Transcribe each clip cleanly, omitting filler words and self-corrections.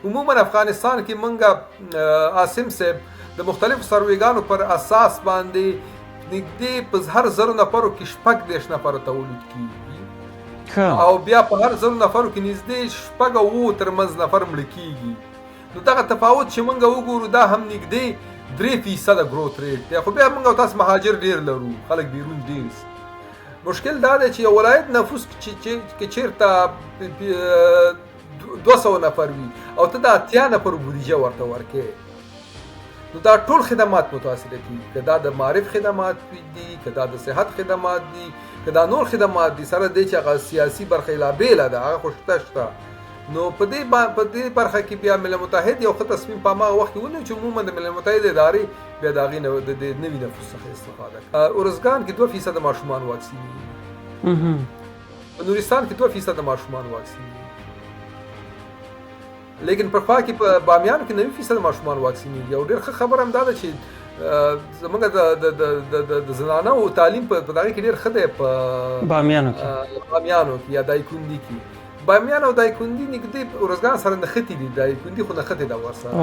عموما افغانستان کې منګه عاصم صاحب د مختلفو سروېګانو پر اساس باندې نږدې په هر 1000 نفرو کې 14 نفر تولید کیږي او بیا په هر 1000 نفرو کې نږدې 6 ترمنځ نفر مړ کیږي. نو دغه تفاوت چې منګه وګورو دا هم نږدې 3% گروث ریټ دی. خو بیا موږ تاسو مهاجر ډیر لرو، خلک بیرون ډیر. مشکل دا دی چې ولایت نفوس کې چیرته 200 نفر وي او ته د 80 نفر بودیجه ورته ورکې، نو دا ټول خدمات متواصله کیږي، که دا د معرف خدمات دي، که دا د صحت خدمات دي، که دا نور خدمات دي، سره دی چې هغه سیاسي برخه لا بیله ده، هغه خو شته. نو په دې برخه کې بیا ملل متحد یو ښه تصمیم په هغه وخت کې ونیو چې عموما د ملل متحد ادارې بیا د هغې د نوي نفوس څخه استفاده کوي. ارزګان کې 2% ماشومان واکسینېږي، په نورستان کې 2% ماشومان واکسینېږي، لیکن په خوا کې په بامیانو کې 90% ماشومان واکسینېږي. او ډېر ښه خبره هم دا ده چې زموږ د زنانو تعلیم په دغه کې ډېر ښه دی په بامیانو کې یا دایکندي کې. بامیان او دایکندي نږدې ارزګان سره نښتي دي، دایکندي خو نښتې ده ورسره،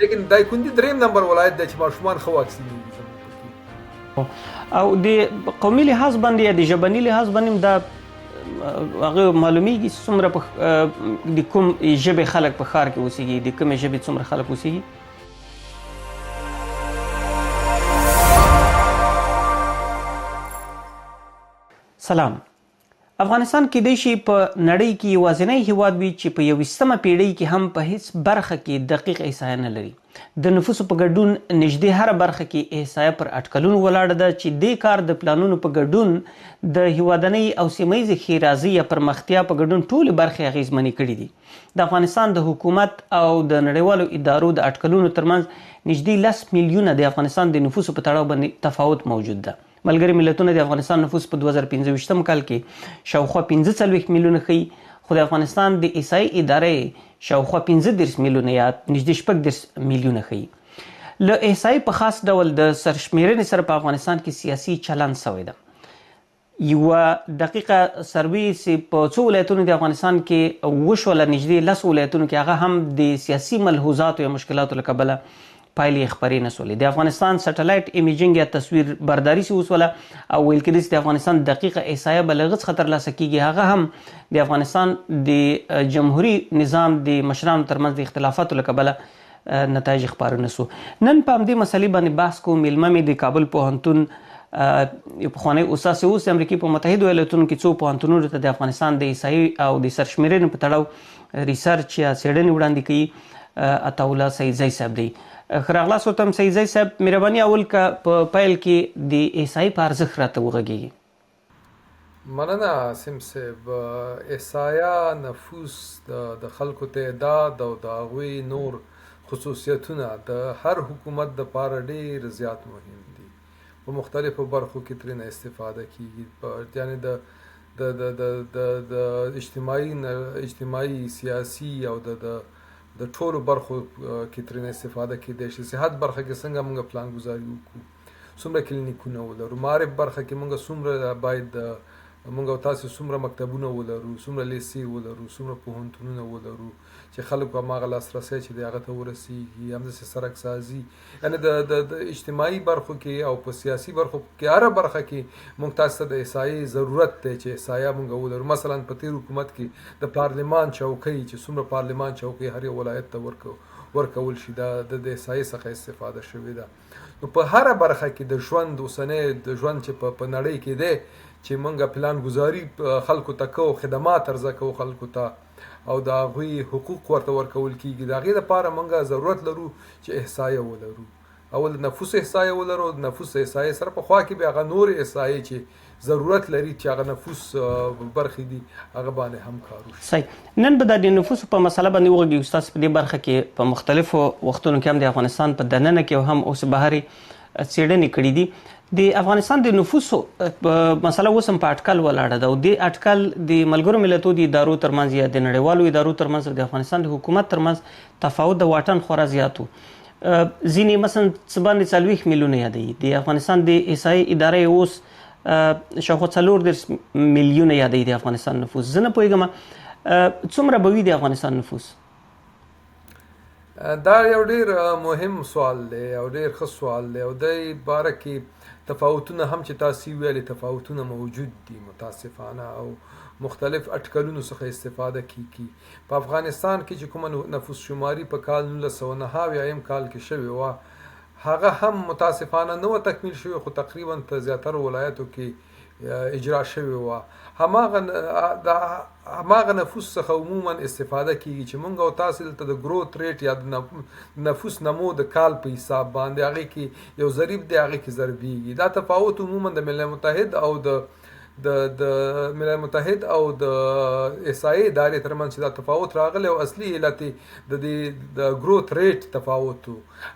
لیکن دایکندي 3 نمبر ولایت دی چې ماشومان ښه واکسینېږي. او د قومي لحاظ باندې یا د ژبني لحاظ باندې دا هغه معلومیږي څومره د کوم ژبې خلک په ښار کې اوسېږي، د کومې ژبې څومره خلک اوسېږي؟ سلام. افغانستان کېدای شي په نړۍ کې یوازینی هیواد وي چې په 21مه پیړۍ کې هم په هیڅ برخه کې دقیق احصایه نه لري. د نفوسو په ګډون نږدې هره برخه کې احصایه پر اټکلونو ولاړه ده چې دې کار د پلانونو په ګډون د هیوادنۍ او سیمهییزې ښېرازۍ یا پرمختیا په ګډون ټولې برخې اغېزمنې کړي دي. د افغانستان د حکومت او د نړیوالو ادارو د اټکلونو ترمنځ نږدې 10 میلیونه د افغانستان د نفوسو په تړاو باندې تفاوت موجود ده. ملګري ملتونه د افغانستان نفوس په 2015 کال کې شاوخوا 45 میلیونه ښیي، خو د افغانستان د احصایې ادارې شاوخوا 15 میلیونه یا نږدې 14 میلیونه ښیي. له احصایې په خاص ډول د سرشمېرنې سره په افغانستان کې سیاسي چلند سوی ده. یوه دقیقه سروې چې په څو ولایتونو د افغانستان کې وشوله، نږدې 10 ولایتونو کې، هغه هم د سیاسي ملحوظاتو یا مشکلاتو له کبله پایلې خپرې نه سولې. د افغانستان سټلایټ ایمیجنګ یا تصویر برداري چې وسوله او ویل کېدای چې د افغانستان دقیقه احصایه به له هغه څخه ترلاسه کیږي، هغه هم د افغانستان د جمهوري نظام د مشرانو ترمنځ د اختلافاتو له کبله نتایج خپاره نه سو. نن په همدې مسلې باندې بحث کوو. میلمه مې د کابل پوهنتون پخوانی استاد اوس د امریکې په متحدو ایالتونو کې څو پوهنتونونو ته د افغانستان د احصایې او د سرشمېرنې په تړاو ریسرچ یا څېړنې وړاندې کوي، عطاالله سعیدزی صاحب دی. ښه راغلاست ورته سعیدزی صاحب. مهرباني اول که په پیل کې د احصایې په ارزښت راته وغږیږي. مننه عاصم صاحب. احصایه نفوس د خلکو تعداد او د هغوی نور خصوصیتونه د هر حکومت دپاره ډېر زیات مهم دي. په مختلفو برخو کې ترېنه استفاده کیږي، یعنې د اجتماعي سیاسي او د ټولو برخو کې ترېنه استفاده کېدای شي. صحت برخه کې څنګه موږ پلان ګذاري وکړو، څومره کلینیکونه ولرو، معرف برخه کې موږ څومره باید موږ او تاسو څومره مکتبونه ولرو، څومره لیسې ولرو، څومره پوهنتونونه ولرو چې خلکو هماغه لاسرسی چې دی هغه ته ورسېږي، همداسې سړک سازي. یعنې د اجتماعي برخو کې او په سیاسي برخو کې هره برخه کې موږ تاسو ته د احصایې ضرورت دی چې احصایه موږ ولرو. مثلا په تېر حکومت کې د پارلمان چوکۍ چې څومره پارلمان چوکۍ هر یو ولایت ته ورکول شي، دا د احصایې څخه استفاده شوې ده. نو په هره برخه کې د ژوند اوسنی د ژوند چې په نړۍ کې دی چې موږ پلان ګذاري خلکو ته کوو، خدمات عرضه کوو خلکو ته، او د هغوی حقوق ورته ورکول کېږي. د هغې لپاره موږ ضرورت لرو چې احصایه ولرو. اول د نفوس احصایه ولرو، د نفوس احصایې سره په خوا کې بیا هغه نور احصایې چې ضرورت لري چې هغه نفوس برخې دي هغه باندې هم کار وشي. صحیح. نن به د نفوسو په مسله باندې وغږیږو. ستاسو په دې برخه کې په مختلفو وختونو کې هم د افغانستان په دننه کې او هم اوس بهرې څېړنې کړي دي. د افغانستان د نفوسو مسله اوس هم په اټکل ولاړه ده او دې اټکل د ملګرو ملتونو د ادارو ترمنځ یا د نړیوالو ادارو ترمنځ او د افغانستان د حکومت ترمنځ تفاوت د واټن خورا زیات و. ځینې مثلا څه باندې 40 میلیونه یادوي. د افغانستان د احصایې ادارې اوس شاوخوا 40 میلیونه یادوي د افغانستان نفوس. زه نه پوهېږم څومره به وي د افغانستان نفوس. دا یو ډیر مهم سوال دی او ډیر ښه سوال دی او د باره کې تفاوتونه هم چې تاسو ویلي تفاوتونه موجود دي متاسفانه او مختلف اټکلونو څخه استفاده کیږي په افغانستان کې چې کومه نفوس شماري په کال 1990 کال کې شوې وه هغه هم متاسفانه نه و تکمیل شوی خو تقریبا په زیاتره ولایتو کې اجرا شوی وه هماغه نفوس څخه عموما استفاده کیږي چې مونږ او تاسو دلته د گروث ریټ یا د نفوس نمو د کال په حساب باندې هغه کې یو ضریب دی هغه کې ضربیږي دا تفاوت عموما د ملل متحد او د ملل متحد او د اسای ادارې ترمنځ چې دا تفاوت راغلی او اصلي علت د گروث ریټ تفاوت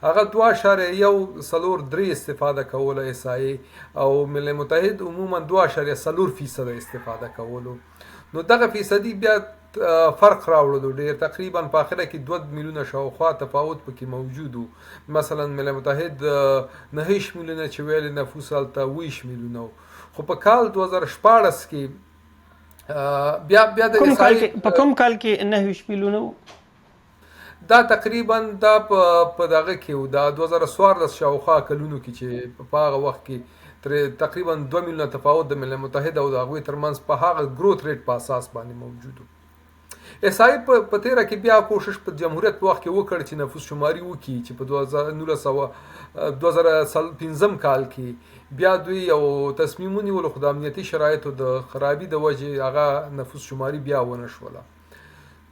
هغه 2.13 استفاده کوله اسای او ملل متحد عموما 2.4% استفاده کولو نو دغه فیصدي بیا فرق راوړلو ډیر تقریبا په اخره کې 2 میلیونه شاوخوا تفاوت پکې موجود و مثلا ملل متحد 9 میلیونه چې ویل نفوس هلته 20 میلیونه خو په کال 2014 کې بیا د په کوم کال کې 9 میلیونه دا تقریبا دا په دغه کې دا 2014 شاوخوا کلونو کې چې په هغه وخت کې تقریبا 2 میلیونه تفاوت د ملل متحد او د هغوی ترمنځ په هغه گروث ریټ په اساس باندې موجود و اسای په تیره کې بیا کوشش په جمهوریت په وخت کې وکړ چې نفوس شماري وکړي چې په 2015 کال کې بیا دوی یو تصمیم ونیول خو د امنیتي شرایطو د خرابي د وجې هغه نفوس شماري بیا ونه شوله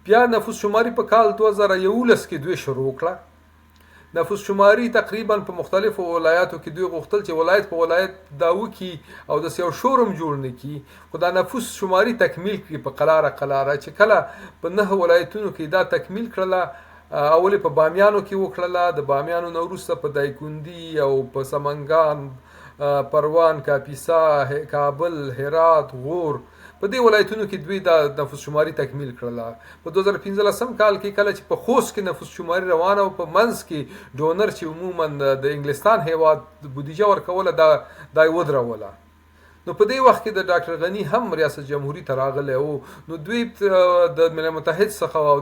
بیا نفوس شماري په کال 2011 کې دوی شروع کړه نفوس شماري تقریبا په مختلفو ولایاتو کې دوی غوښتل چې ولایت په ولایت دا وکړي او د یو شورم جوړ نه کړي خو دا نفوس شماري تکمیل کړي په قلاره چې کله په 9 ولایتونو کې دا تکمیل کړله اول په بامیانو کې وکړله د بامیانو نه وروسته په دایکندي او په سمنګان پروان کاپیسا کابل هرات غور په دې ولایتونو کې دوی د نفوس شماري تکمیل کړله په 2015 کال کې کله چې په خوست کې نفوس شماري روانه او په منځ کې ډونر چې عموما د انګلستان هیواد بودیجه ورکوله دا ودروله نو په دې وخت کې د ډاکټر غنی هم ریاست جمهوریت ته راغلی او نو دوی د ملل متحد څخه او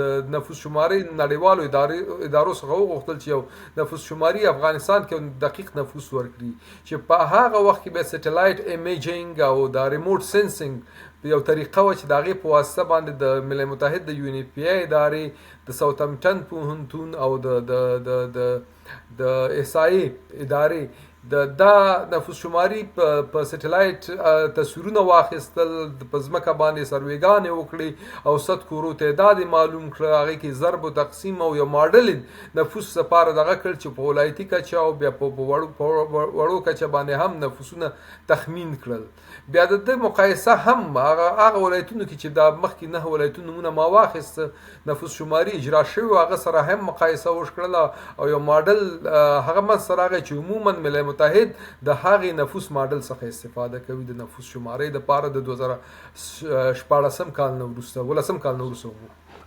د نفوس شماري نړیوالو ادارو څخه وغوښتل چې یو نفوس شماري افغانستان کې دقیق نفوس ورکړي چې په هغه وخت کې به سټلایټ ایمیجینګ او د ریموټ سنسینګ یو طریقه و چې د هغې په واسطه باندې د ملل متحد د یو ان پی ای ادارې د ساوثهمپټن پوهنتون او د اس آی ادارې دا نفوس شماري په سټلایټ تصویرونه واخیستل په ځمکه باندې سروېګانې وکړي او 100 کورو تعداد معلوم کړه هغې کې ضرب و تقسیم او یو ماډل نفوس لپاره دغه کړ چې په ولایتي کچه او بیا په وړو کچه باندې هم نفوسونه تخمین کړل بیا د مقایسه هم هغه ولایتونو کې چې دا مخکې 9 ولایتونو نمونه ما واخیسته نفوس شماري اجرا شوي هغه سره هم مقایسه وکړله او یو ماډل هغه منځته راغی چې عموما ملل متحد د هغې نفوس ماډل څخه استفاده کوي د نفوس شماري دپاره د 2014 کال نه وروسته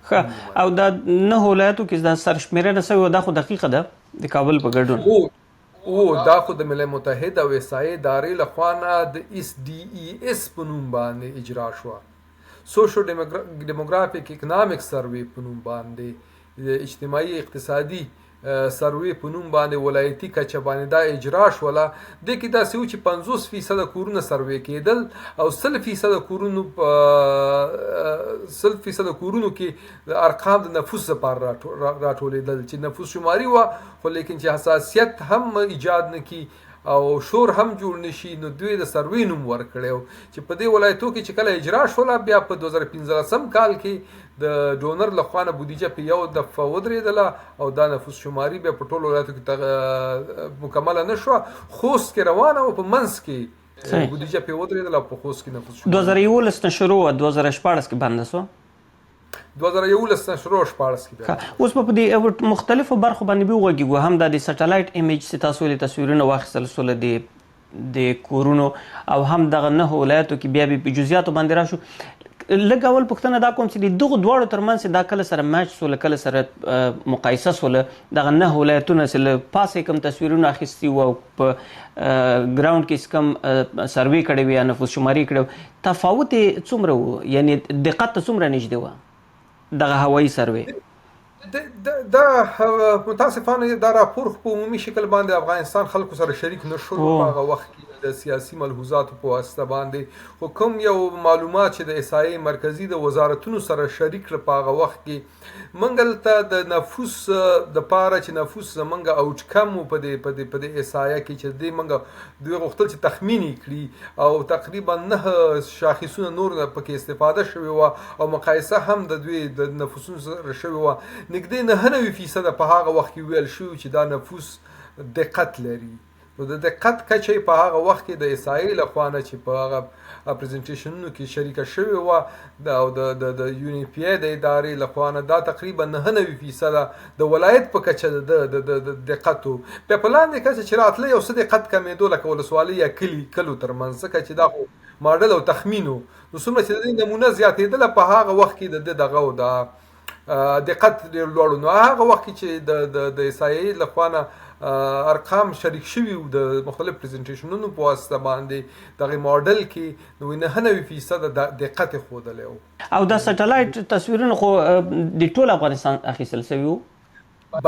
ښه او دا 9 ولایتو کې دا سرشمېرنه شوې دا خو دقیقه ده د کابل په ګډون دا خو د ملل متحد او اسای ادارې لخوا نه د اس ډي ای اس په نوم باندې اجرا شوه سوشو ډیموګرافیک اکنامک سروې په نوم باندې د اجتماعي اقتصادي سروې په نوم باندې ولایتي کچه باندې دا اجرا شوله دې کې داسې و چې 50% کورونه سروې کېدل او 100% کورونو کې ارقام د نفوس لپاره راټولېدل چې نفوس شماري وه خو لیکن چې حساسیت هم ایجاد نه کړي او شور هم جوړ نشي نو دوی د سروې نوم ورکړی چې په دې ولایتو کې چې کله اجرا شوله بیا په 2015 کال کې د ډونر لخوا نه بودیجه په یو دفعه ودرېدله او دا نفوس شماري بیا په ټولو ولایتو کې مکمله نه شوه خوست کې روانه او په منځ کې بودیجه په ودرېدله او په خوست کې نفوس شماري 2011 نه شروع 2014 کې بنده شو 2011 نه شروع 14 کې اوس په دې مختلفو برخو باندې به وګورو هم د سټلایټ ایمیج چې تاسو ولې تصویرونه واخیستل سول د کورونو او هم دغه 9 ولایتو کې بیا په جزئیاتو باندې راشو لږ اول پوښتنه دا کوم چې دغه دواړو ترمنځ دا کله سره میچ سول کله سره مقایسه سول دغه 9 ولایتونه سره پاسې کم تصویرونه اخیستي وو په ګراوند کې کم سروې کړی وي نفوس شماري کړو تفاوت څومره وو یعنی دقت څومره نږدې وو دغه هوایي سروې دا متاسفانه دا راپور په عمومي شکل باندې افغانستان خلکو سره شریک نشول په هغه وخت کې د سیاسي ملحوظاتو په واسطه باندې خو کوم یو معلومات چې د اسایي مرکزی د وزارتونو سره شریک کړ په هغه وخت کې منګل ته د نفوس د پاره چې نفوس زمونږ اوټ کم په د اسایه کې چې د منګ دوی غوښتل چې تخمینی کړي او تقریبا 9 شاخصونه نور پکې استفاده شوی و او مقایسه هم د دوی د نفوسونو سره شوی و نږدې 99% په هغه وخت کې ویل شو چې دا نفوس دقت لري نو د دقت کچې په هغه وخت کې د اسرائیل لخوا نه چې په هغه پریزنټیشنونو کې شریکه شوې وه او د یو ان پی ای د ادارې لخوا نه دا تقریبا 99% د ولایت په کچه د دقت په لاندې کچه چې راتله یو څه دقت کمېدو لکه ولسوالۍ یا کلو ترمنځ ځکه چې دا خو ماډل او تخمینو نو څومره چې د دې نمونه زیاتېدله په هغه وخت کې د دغه او د دقت ډېر لوړ نو هغه وخت چې د اسرائیل لخوا نه ارقام شریک شوي د مختلف پریزنټیشنونو په واسطه باندې دغه ماډل کې نو 99% د دقت ښودلی او دا سټلایټ تصویرونه خو د ټول افغانستان اخیستل شوي وو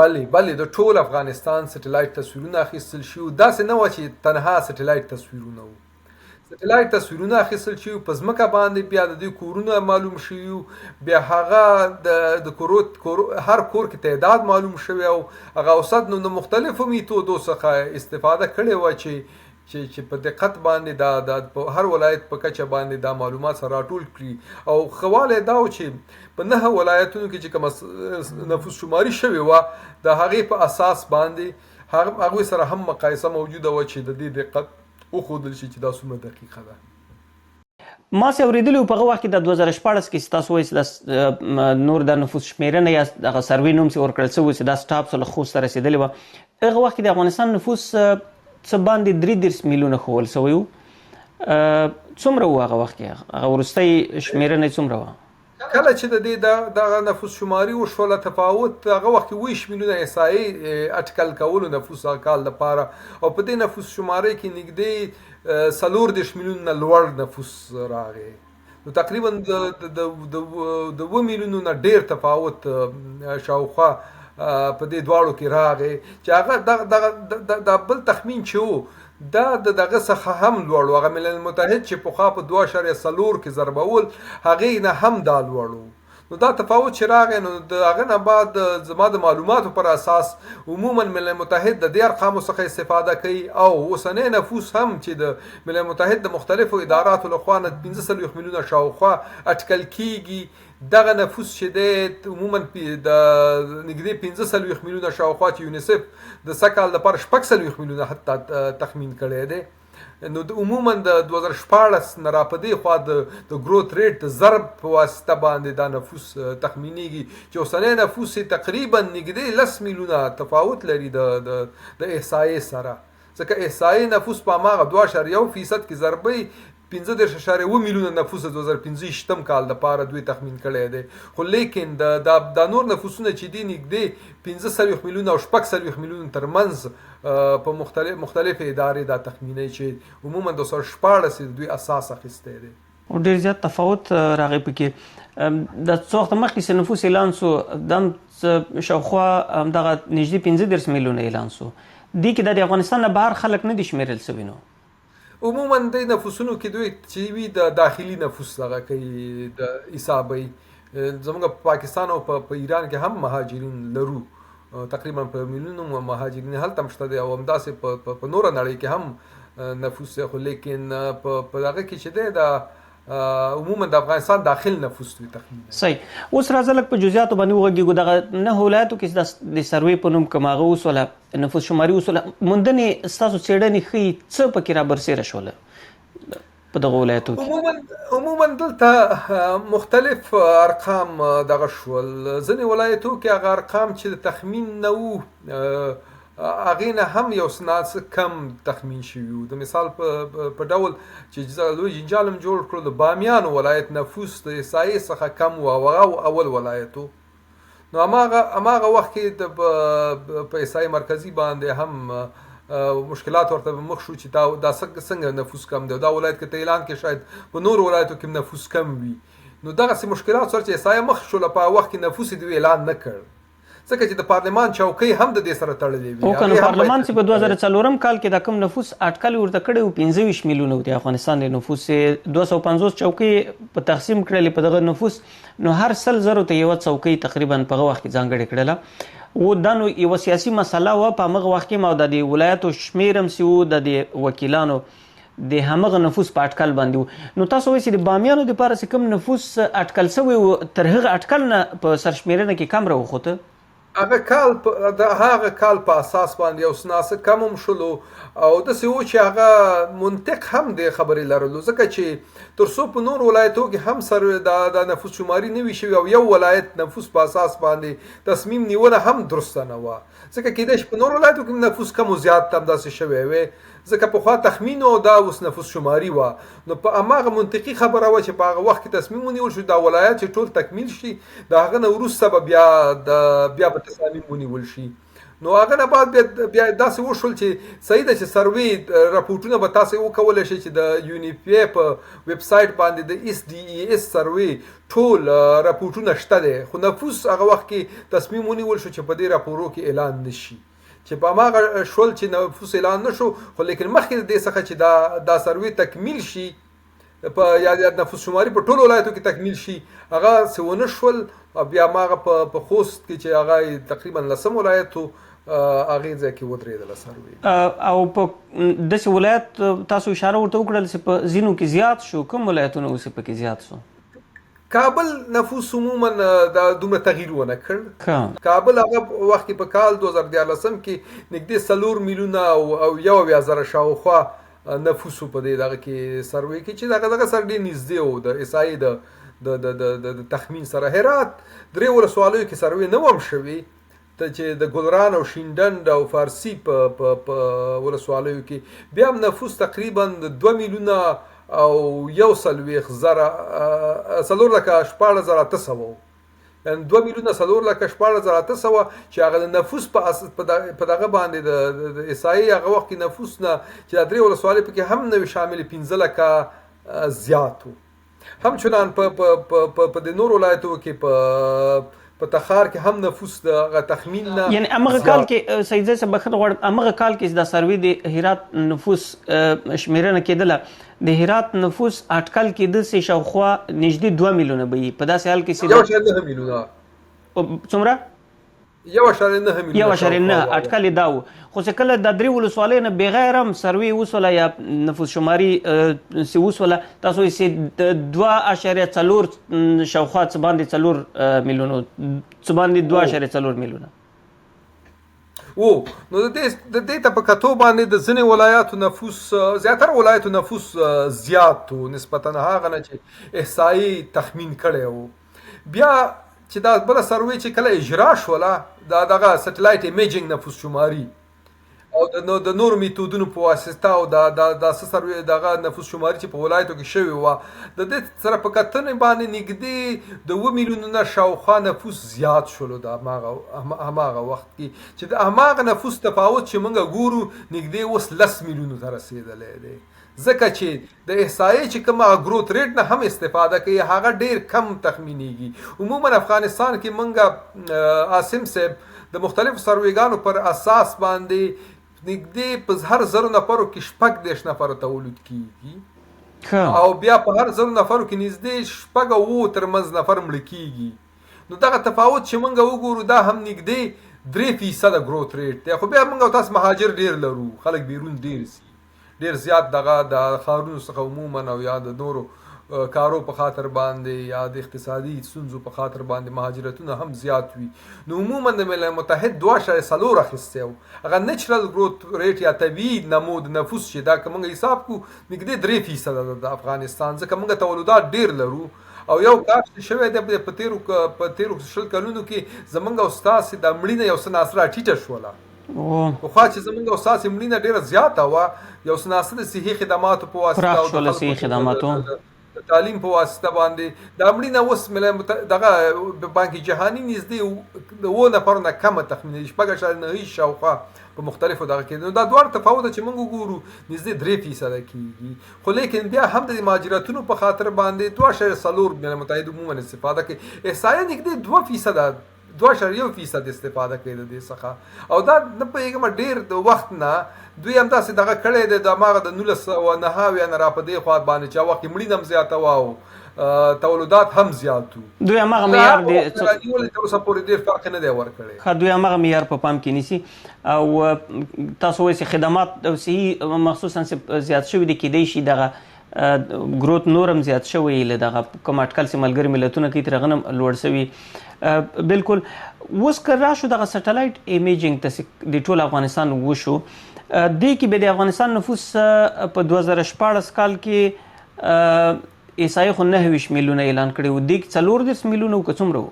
بلې د ټول افغانستان سټلایټ تصویرونه اخیستل شوي داسې نه وه چې تنها سټلایټ تصویرونه وو سټلایټ تصویرونه اخیستل شوي په ځمکه باندې بیا د دوی کورونه معلوم شوي بیا هغه د هر کور کې تعداد معلوم شوی او هغه اوسط نو د مختلفو میتودو څخه استفاده کړې وه چې په دقت باندې د هر ولایت په کچه باندې دا معلومات سره راټول کړي او خواله دا و چې په 9 ولایتونو کې چې کوم نفوس شماري شوی وه د هغې په اساس باندې هغوی سره هم مقایسه موجوده وه چې د دې دقت وښودل شي چې دا څومره دقیقه ده ما څه اورېدلي وو په هغه وخت کې د 2014 کې چې تاسو وایئ چې نور د نفوس شمېرنه یا دغه سروې نوم چې ورکړل شوی چې دا سټاپ له خوست ته رسېدلې وه هغه وخت کې د افغانستان نفوس څه باندې 33 میلیونه ښوول شوی وو څومره وو هغه وخت کې هغه وروستۍ شمېرنه څومره وه کله چې د دې دغه نفوس شماري وشوله تفاوت هغه وخت کې 20 میلیونه احصایي اټکل کولو نفوس کال لپاره او په دې نفوس شماري کې نږدې 40 میلیونه نه لوړ نفوس راغی نو تقریبا د 2 میلیونو نه ډیر تفاوت شاوخوا په دې دواړو کې راغی چې هغه د بل تخمین چې دا دغه څخه هم لوړ و هغه ملل متحد چې پخوا په 2.4 کې ضربول هغې نه هم دا لوړ نو دا تفاوت چې راغی نو د هغه نه بعد زما د معلوماتو پر اساس عموما ملل متحد د دې ارقامو څخه استفاده کوي او اوسنی نفوس هم چې د ملل متحد د مختلفو اداراتو لخوا نه 15 میلیونه شاوخوا اټکل کیږي دغه نفوس چې دی عموما د نږدې 15 میلیونه شاوخوا چې یونیسف د سږ کال لپاره 16 میلیونه حتی تخمین کړی دی نو عموما د 2014 نه را په دې خوا د ګروت ریټ د ضرب په واسطه باندې دا نفوس تخمینیږي چې اوسنی نفوس تقریبا نږدې 10 میلیونه تفاوت لري د احصایې سره ځکه احصایي نفوس په هماغه 2.1% کې ضربی 15.7 میلیونه نفوس د 2015 کال لپاره دوی تخمین کړی دی خو لیکن دا نور نفوسونه چې دي نږدې 15 میلیونه او 16 میلیونه ترمنځ په مختلف ادارې دا تخمینوي چې عموما 2014 دوی اساس اخیستی دی او ډېر زیات تفاوت راغی پکې د څو وخته مخکې چې نفوس اعلان سو دم شاوخوا همدغه نږدې 15 میلیونه اعلان سو دې کې د افغانستان نه بهر خلک نه دي شمېرل شوي نو عموما د نفوسونو کې دوی چې وي د داخلي نفوس هغه کوي د حسابي زموږ په پاکستان او په ایران کې هم مهاجرین لرو تقریبا په میلیونو مهاجرین هلته مشته دي او همداسې په نوره نړۍ کې هم نفوس خو لیکن په هغه کې چې دی د عموما د افغانستان داخل نفوس دوی تخمین صحیح اوس راځه لږ په جزئیاتو باندې وغږیږو دغه 9 ولایتو کې د سروې په نوم کوم هغه اوسوله نفوس شماري اوسوله موندنې ستاسو څېړنې ښیي څه پکې رابرسېره شوله په دغه ولایتو کې عموما دلته مختلف ارقام دغه شول ځینې ولایتو کې هغه ارقام چې د تخمین نه وو هغې نه هم یو څه کم تخمین شوي وو د مثال په ډول چې لوی جنجال هم جوړ کړو د بامیانو ولایت نفوس د احصایې څخه کم و او هغه اول ولایتو نو هماغه وخت کې په احصایې مرکزي باندې هم مشکلات ورته مخ شو چې دا څنګه نفوس کم دی دا ولایت کې ته اعلان کې شاید په نور ولایتو کې نفوس کم وي نو دغسې مشکلات سره چې احصایې مخ شوله په وخت کې نفوس دوی اعلان نه کړ ځکه چې د پارلمان چوکۍ هم د دې سره تړلې وي. او کنه پارلمان چې په 2004 کال کې د کم نفوس اټکل ورته کړی و 25 میلیونه د افغانستان د نفوس 250 چوکۍ په تقسیم کړلې په دغه نفوس، نو هر 100,000 ته یو چوکۍ تقریبا په وخت کې ځانګړې کړله. و دا نو یو سیاسي مسله و په هغه وخت کې، ما د ولایتو شمیرم سی و د وکیلانو د همغه نفوس په اټکل باندې و. نو تاسو وایئ چې د بامیانو دپاره چې کوم نفوس اټکل شوی و تر هغه اټکل نه په سرشمېرنه کې کم راوخوته؟ هغه کال په اساس باندې یو څه ناڅه کم هم شولو، او داسې و چې هغه منطق هم د خبرې لرلو، ځکه چې تر څو په نور ولایتو کې هم سره د نفوس شماري نه وي شوي او یو ولایت نفوس په اساس باندې تصمیم نیونه هم درسته نه وه، ځکه کیدای شي په نور ولایتو کې نفوس کم و زیات هم داسې شوی وی، ځکه پخوا تخمین او دا اوس نفوس شماري وه. نو په هماغه منطقي خبره وه چې په هغه وخت کې تصمیم ونیول شو دا ولایت چې ټول تکمیل شي، د هغه نه وروسته به بیا به تصامیم ونیول شي. نو هغه نه بعد بیا داسې وشول چې صحیح ده چې سروې راپورټونه به تاسې وکولی شئ چې د یونیپی په ویب سایټ باندې د SDES سروې ټول راپورټونه شته دی، خو نفوس هغه وخت کې تصمیم ونیول شو چې په دې راپورو کې اعلان نشي، چې په هغه شول چې نفوس اعلان نشو، خو لیکن مخکې د دې څخه چې دا سروې تکمیل شي په یا نفوس شماري په ټولو ولایتو کې تکمیل شي، هغه څه ونه شول. بیا هغه په خوست کې چې هغه تقریبا 10 ولایتو هغې ځای کې ودرېدله سروې. او په داسې ولایت تاسو اشاره ورته وکړل چې په ځینو کې زیات شو، کوم ولایتونه اوس پکې زیات شو؟ کابل نفوس عموما د دومره تغییر ونه کړ. کابل هغه وخت کې په کال 2014 کې نږدې 4 میلیونه او 1,000 شاوخوا نفوس په دې دغه کې سروې کې چې دغه سره ډېر نږدې و د احصایې د تخمین سره. هرات 3 ولسوالیو کې سروې نه وم شوي، ته چې د ګلران او شینډنډ او فارسي په ولسوالیو کې بیا هم نفوس تقریبا 2 میلیونه او 4,14,800 یعنی 2 میلیونه 4,14,800 چې هغه د نفوس په دغه باندې د احصایې هغه وخت کې نفوس نه چې د 3 ولسوالۍ پکې هم نه وي شامل 15 لکه زیات و. همچنان په د نور ولایتو کې په تخار کې هم نفوس د تخمین نه یعنی امغه کال کې سیدزی صاحب بخښنه غواړم، امغه کال کې د سروې د هرات نفوس شمیرنه کېدله، د هرات نفوس اټکل کېده چې شاوخوا نږدې 2 میلیونه به وي، په داسې حال کې 1.9 میلیونه څومره 1.9 میلیونه اټکل دا و. خو چې کله د 3 ولسوالۍ نه بغیر هم سروې وسوله یا نفوس شماري سی وسوله، تاسو یې 2.4 شاوخوا څه باندې 4 میلیونه څه باندې 2.4 میلیونه و. نو د دې ته په کتو باندې د ځینې ولایاتو نفوس زیاتره ولایاتو نفوس زیات و نسبتا هغه نه چې احصایي تخمین کړی و. بیا چې دا بله سروې چې کله اجرا شوله دا دغه سټلایټ ایمیجنګ نفوس شماري او د نورو میتودونو په واسطه او د سروې دغه نفوس شماري چې په ولایتو کې شوې وه، د دې سره په کتنې باندې نږدې د 2 میلیونونه شاوخوا نفوس زیات شولو د هماغه وخت کې، چې د هماغه نفوس تفاوت چې موږ ګورو نږدې اوس 10 میلیونو ته رسېدلی دی، ځکه چې د احصایې چې کوم گروث ریټ نه هم استفاده کوي هغه ډیر کم تخمینیږي. عموما افغانستان کې موږ عاصم صاحب د مختلفو سروېګانو پر اساس باندې نږدې په هر 1,000 نفرو کې 14 نفرو تولید کیږي او بیا په هر 1,000 نفرو کې نږدې 6 ترمنځ نفر مړه کیږي. نو دغه تفاوت چې موږ وګورو دا هم نږدې 3% گروث ریټ دی. خو بیا موږ تاسو مهاجر ډیر لرو، خلک بیرون ډیر زیات دغه د ښارونو څخه عموما او یا د نورو کارو په خاطر باندې یا د اقتصادي ستونزو په خاطر باندې مهاجرتونه هم زیات وي. نو عموما د ملل متحد 2.4 اخیستی و، هغه نیچرل گروث ریټ یا طبیعي نمو د نفوس چې دا که موږ حساب کو نږدې 3% د افغانستان، ځکه موږ تولدات ډیر لرو او یو کار چې شوی دی په تیرو 20 کلونو کې زمونږ او ستاسې د مړینه یو څه ناسره ټیټه شوله. پخوا چې زمونږ او ستاسې مړینه ډیره زیاته وه، یو څه ناسره د صحي خدماتو په واسطه او د صحي خدماتو تعلیم په واسطه باندې د مړینه اوس دغه بانک جهاني نږدې 9 نفرو نه کمه تخمینوي 6.9 شاوخوا په مختلفو دغه کې. نو دا دواړه تفاوت چې موږ وګورو نږدې 3% کېږي، خو لیکن بیا هم د مهاجرتونو په خاطر باندې 2.4 ملل متحد عموما استفاده کوي. احصایه نږدې 2% 2.1% استفاده کوي د دې څخه. او دا نه پوهېږم ډېر د وخت نه دوی همداسې دغه کړی دی د هماغه د 1999 نه را په دې خوا باندې چې هغه وخت کې مړینه هم زیاته وه او تولدات هم زیات وو. دوی هماغه معیار دی رانیولې تر اوسه پورې ډېر فرق نه دی ورکړی. ښه دوی هماغه معیار په پام کې نیسي او تاسو وایئ چې خدمات او صحي مخصوصا زیات شوي دي، کیدای شي دغه ګروت نور هم زیات شوی له دغه کوم اټکل چې ملګري ملتونه کوي تر هغه نه لوړ شوي. بالکل اوس که راشو دغه سټلایټ ایمیجینګ ته د ټول افغانستان وشو، دې کې به د افغانستان نفوس په 2014 کال کې ایسای خو 29 میلیونه اعلان کړی و، دې کې 34 میلیونه و که څومره و؟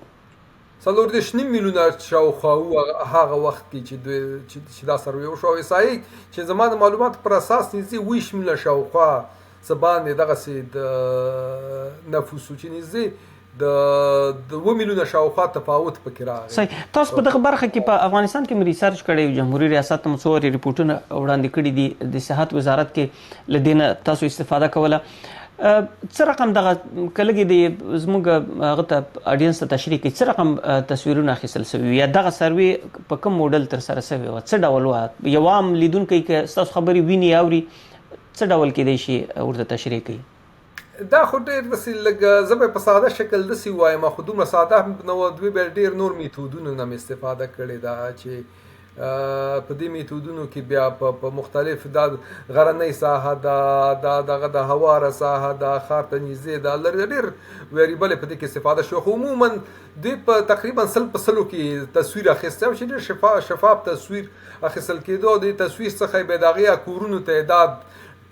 34 میلیونه شاوخوا و هغه وخت کې چې دا سروې وشو. ایسای چې زما د معلوماتو پر اساس نږدې 20 میلیونه شاوخوا څه باندې دغسې د نفوس و چې نږدې د 2 میلیونه شاوخوا تفاوت پکې راغی. صحیح. تاسو په دغه برخه کې په افغانستان کې مې ریسرچ کړی، جمهوریت ریاست ته مو څو ریپورټونه وړاندې کړي دي، د صحت وزارت کې له دې نه تاسو استفاده کوله. څه رقم دغه کلګې د زموږ هغه ته اډینس ته تشریح کوي، څه رقم تصویرونه اخیستل شوي یا دغه سروې په کوم موډل ترسره شوې وه، څه ډول وه؟ یو عام لیدونکی که ستاسو خبرې ویني اوري څه ډول کیدای شي ورته تشریح کوي؟ دا خو ډېر داسې لږ زه به په ساده شکل داسې وایم، خو دومره ساده هم نه وه. دوی به ډېر نور میتودونو نه مې استفاده کړې ده چې په دې میتودونو کې بیا په مختلف دا غرنۍ ساحه ده، دغه د هواره ساحه ده، ښار ته نږدې ده، لرې ډېر ویریبلې په دې کې استفاده شوه. خو عموما دوی په تقریبا 100% کې تصویر اخیستی او چې ډېر شفاف تصویر اخیستل کېدو. د تصویر څخه به د هغې کورونو تعداد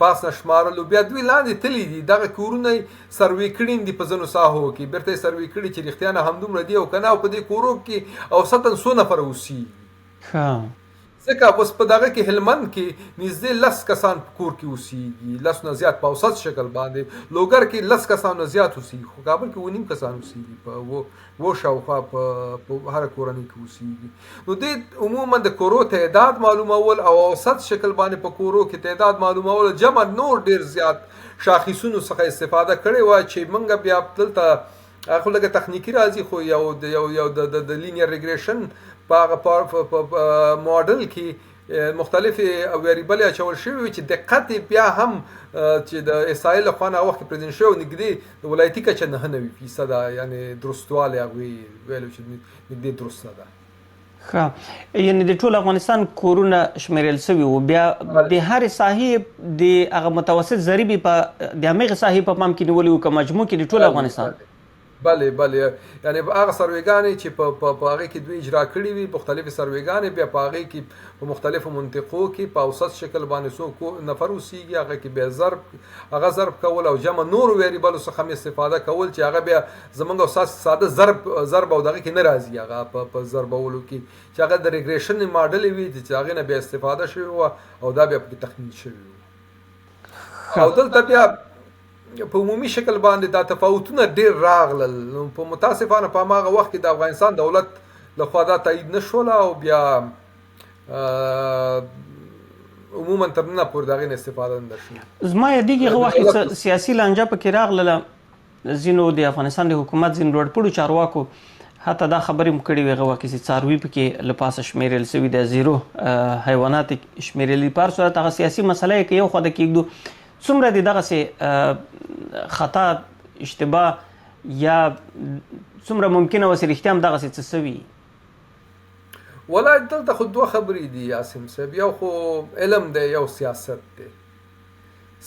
پاس نه شمارلو. بیا دوی لاندې تللی دي، دغه کورونه یې سروې کړي دي په ځینو ساحو کې، بیرته یې سروې کړي چې رښتیا نه همدومره دي او که نه، او په دې کورو کې اوسطا 100 نفره اوسېږي. ځکه اوس په دغه کې هلمند کې نږدې 10 کسان په کور کې اوسېږي، 10 نه زیات په اوسط شکل باندې. لوګر کې 10 کسان نه زیات اوسېږي، خو کابل کې 9 کسان اوسېږي، په شاوخوا په هره کورنۍ کې اوسېږي. نو دې عموما د کورو تعداد معلومول او اوسط شکل باندې په کورو کې تعداد معلومول، جمع نور ډېر زیات شاخصونو څخه استفاده کړې وه چې موږ بیا دلته خو لږه تخنیکي راځي، خو یو د لینیر ریګریشن په هغه ماډل کې مختلفې ویریبلې اچول شوي وي چې دقت بیا هم چې د اسرائیل لخوا نه هغه وخت کې پرزنټ شوی نږدې د ولایتي کچه 99% یعنې درستوالی هغوی ویلو چې نږدې درسته ده. ښه، یعنې د ټول افغانستان کورونه شمیرل شوي وو، بیا د هرې ساحې د هغه متوسط ضریبې په د همغې ساحې په پام کې نیولي وو که مجموع کې د ټول افغانستان؟ بله یعنی هغه سروېګانې چې په هغې کې دوی اجرا کړي وي، مختلفې سروېګانې، بیا په هغې کې په مختلفو منطقو کې په اوسط شکل باندې څو نفر اوسېږي، هغه کې بیا هغه ضرب کول او جمع نورو ویریبلو څخه هم استفاده کول چې هغه بیا زموږ ساده ضرب او دغه کې نه راځي، هغه په ضربولو کې چې هغه د ریګریشن ماډل وي چې هغې نه بیا استفاده شوې وه او دا بیا پکې تخمین شوي وو. او دلته بیا په عمومي شکل باندې دا تفاوتونه ډېر راغلل. په متاسفانه په هماغه وخت کې د افغانستان دولت لخوا دا تایید نه شوله او بیا عموما تر ننه پورې د هغې نه استفاده نه شوه. زما یادېږي هغه وخت کې سیاسي لانجه پکې راغلله، ځینو د افغانستان د حکومت ځینو لوړپوړو چارواکو حتی دا خبرې هم کړې وې هغه وخت کې چې څاروي پکې له پاسه شمیرل شوي دي، زیرو حیوانات شمیرلي. په هر صورت هغه سیاسي مسله یې که یو خوا ته کېږدو، څومره د دغسې خطا اشتباه یا څومره ممکنه وه چې رښتیا هم دغسې څه شوي؟ والله دلته خو دوه خبرې دي یاسم صاحب، یو خو علم دی، یو سیاست دی.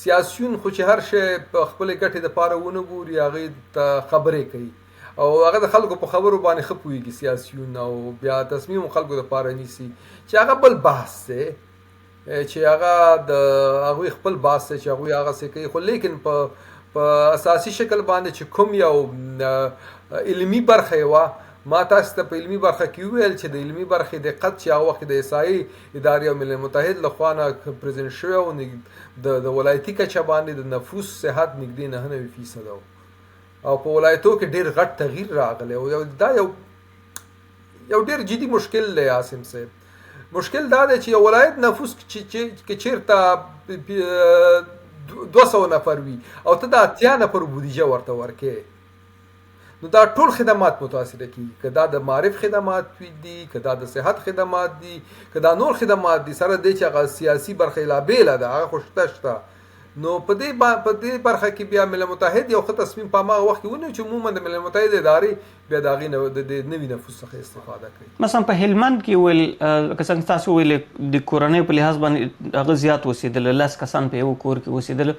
سیاسیون خو چې هر شی په خپلې ګټې دپاره ونه ګوري، هغې ته خبرې کوي او هغه د خلکو په خبرو باندې ښه پوهېږي سیاسیون، او بیا تصمیم خلکو دپاره نیسي چې هغه بل بحث دی چې هغه د هغوی خپل بحث دی چې هغوی هغسې کوي. خو لیکن په اساسي شکل باندې چې کوم یو علمي برخه یې وه، ما تاسو ته په علمي برخه کې وویل چې د علمي برخې دقت چې هغه وخت د احصایي ادارې او ملل متحد لخوا نه پرزنټ شوی او د ولایتي کچه باندې د نفوس صحت نږدې 99% او په ولایتو کې ډېر غټ تغییر راغلی او دا یو ډېر جدي مشکل دی عاصم صاحب. مشکل دا دی چې یو ولایت نفوس کې چېرته 200 نفر وي او ته د 80 نفر بودیجه ورته ورکې، نو دا ټول خدمات متاثره کیږي، که دا د معرف خدمات دي، که دا د صحت خدمات دي، که دا نور خدمات دي، سره دی چې هغه سیاسي برخه لا بیله ده هغه خو شته. نو په دې برخه کې بیا ملل متحد یو ښه تصمیم په هغه وخت کې ونیو چې عموما د ملل متحد ادارې بیا د هغې د نوي نفوس څخه استفاده کوي. مثلا په هلمند کې ویل لکه څنګه تاسو ویلې د کورنۍ په لحاظ باندې هغه زیات اوسېدل، 10 کسان په یو کور کې اوسېدل.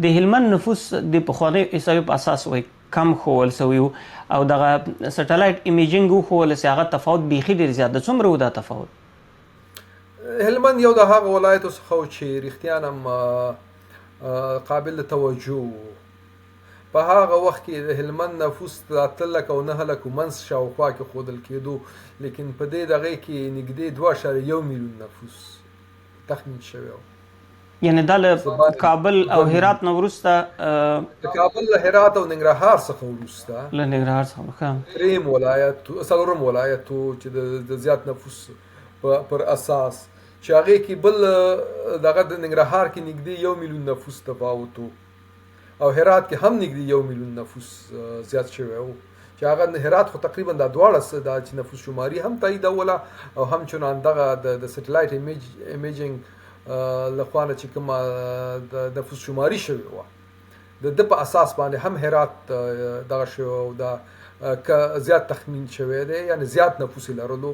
د هلمند نفوس د پخوانیو احصایو په اساس وایي کم ښوول سوي و او دغه سټلایټ ایمیجینګ وښوول سي هغه تفاوت بیخي ډېر زیات ده. څومره و دا تفاوت؟ هلمند یو د هغه ولایتو څخه و چې رښتیا هم قابل توجه په هغه وخت کې د هلمند نفوس 8,900,000 منځ شاوخوا کې ښودل کېدو، لیکن په دې دغې کې نږدې 2.1 میلیون نفوس تخمین شوی و. یعنې دا له کابل او هرات نه وروسته، د کابل له هرات او ننګرهار څخه وروسته، له ننګرهار څخه درېیم ولایت، څلورم ولایت چې د زیات نفوس پر اساس، چې هغې کې بل دغه د ننګرهار کې نږدې 1 میلیون نفوس تفاوت و او هرات کې هم نږدې 1 میلیون نفوس زیات شوی و، چې هغه هرات خو تقریبا دا دواړه دا چې نفوس شماري هم تاییدوله او هم چنان دغه د سټلایټ ایمیجینګ لخوا نه چې کومه د نفوس شماري شوې وه د ده په اساس باندې هم هرات دغه شوی او دا زیات تخمین شوی دی، یعنې زیات نفوس یې لرلو،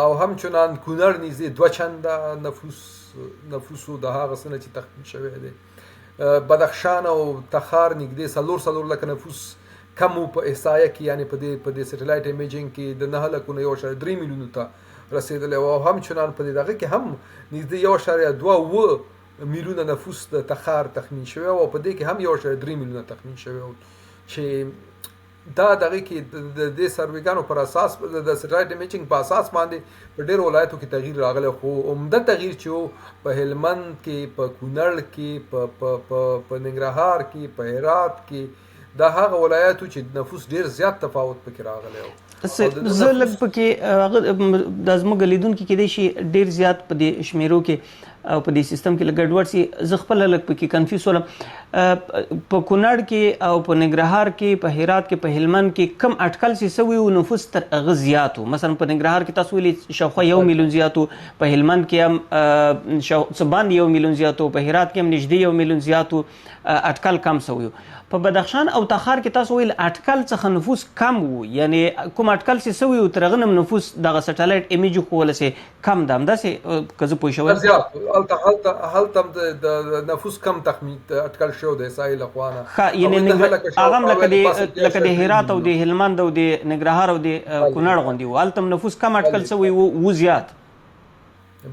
او هم چنان کونړ نږدې 2 چنده نفوسو د هغه څه نه چې تخمین شوی دی. بدخشان او تخار نږدې 4 لکه نفوس کم و په احصایه کې، یعنې په دې سټلایټ ایمیجینګ کې د 9,1.3 میلیونو ته رسېدلی و، او هم چنان په دې دغه کې هم نږدې 1.2 میلیونه نفوس د تخار تخمین شوی و، او په دې کې هم 1.3 میلیونه تخمین شوی و، چې دا دغه کې د دې سرویګانو پر اساس د سټلایټ ایمیجینګ په اساس باندې په ډېرو ولایتو کې تغییر راغلی، خو عمده تغییر چې په هلمند کې، په کونړ کې، په ننګرهار کې، په هرات کې، دا هغه ولایتو چې نفوس ډېر زیات تفاوت پکې راغلی و. زه لږ پکې هغه د زموږ لیدونکي کیدای شي ډېر زیات په دې شمیرو کې او په دې سیستم کې لږ ګډوډ سي، زه خپله لږ پکې کنفیوز ولم. په کونړ کې او په ننګرهار کې، په هرات کې، په هلمند کې کم اټکل سي سوي و نفوس تر هغه زیات و؟ مثلا په ننګرهار کې تاسو ویلي شاوخوا 1 میلیون زیات و، په هلمند کې هم څه باندې 1 میلیون زیات و، په هرات کې هم نږدې 1 میلیون زیات و، اټکل کم سوي و. په بدخشان او تخار کې تاسو ویل اټکل څخه نفوس کم وو، یعنی کوم اټکل چې سوي و تر هغه نه نفوس دغه سټلایټ ایمیج ښوول سي کم ده، همداسې که زه پوه شوی هلته د نفوس کم تخمین اټکل شوی د احصایې لخوا نه. ښه، یعنې هغه هم لکه د هرات او د هلمند او د ننګرهار او د کونړ غوندې و، هلته هم نفوس کم اټکل سوی و زیات.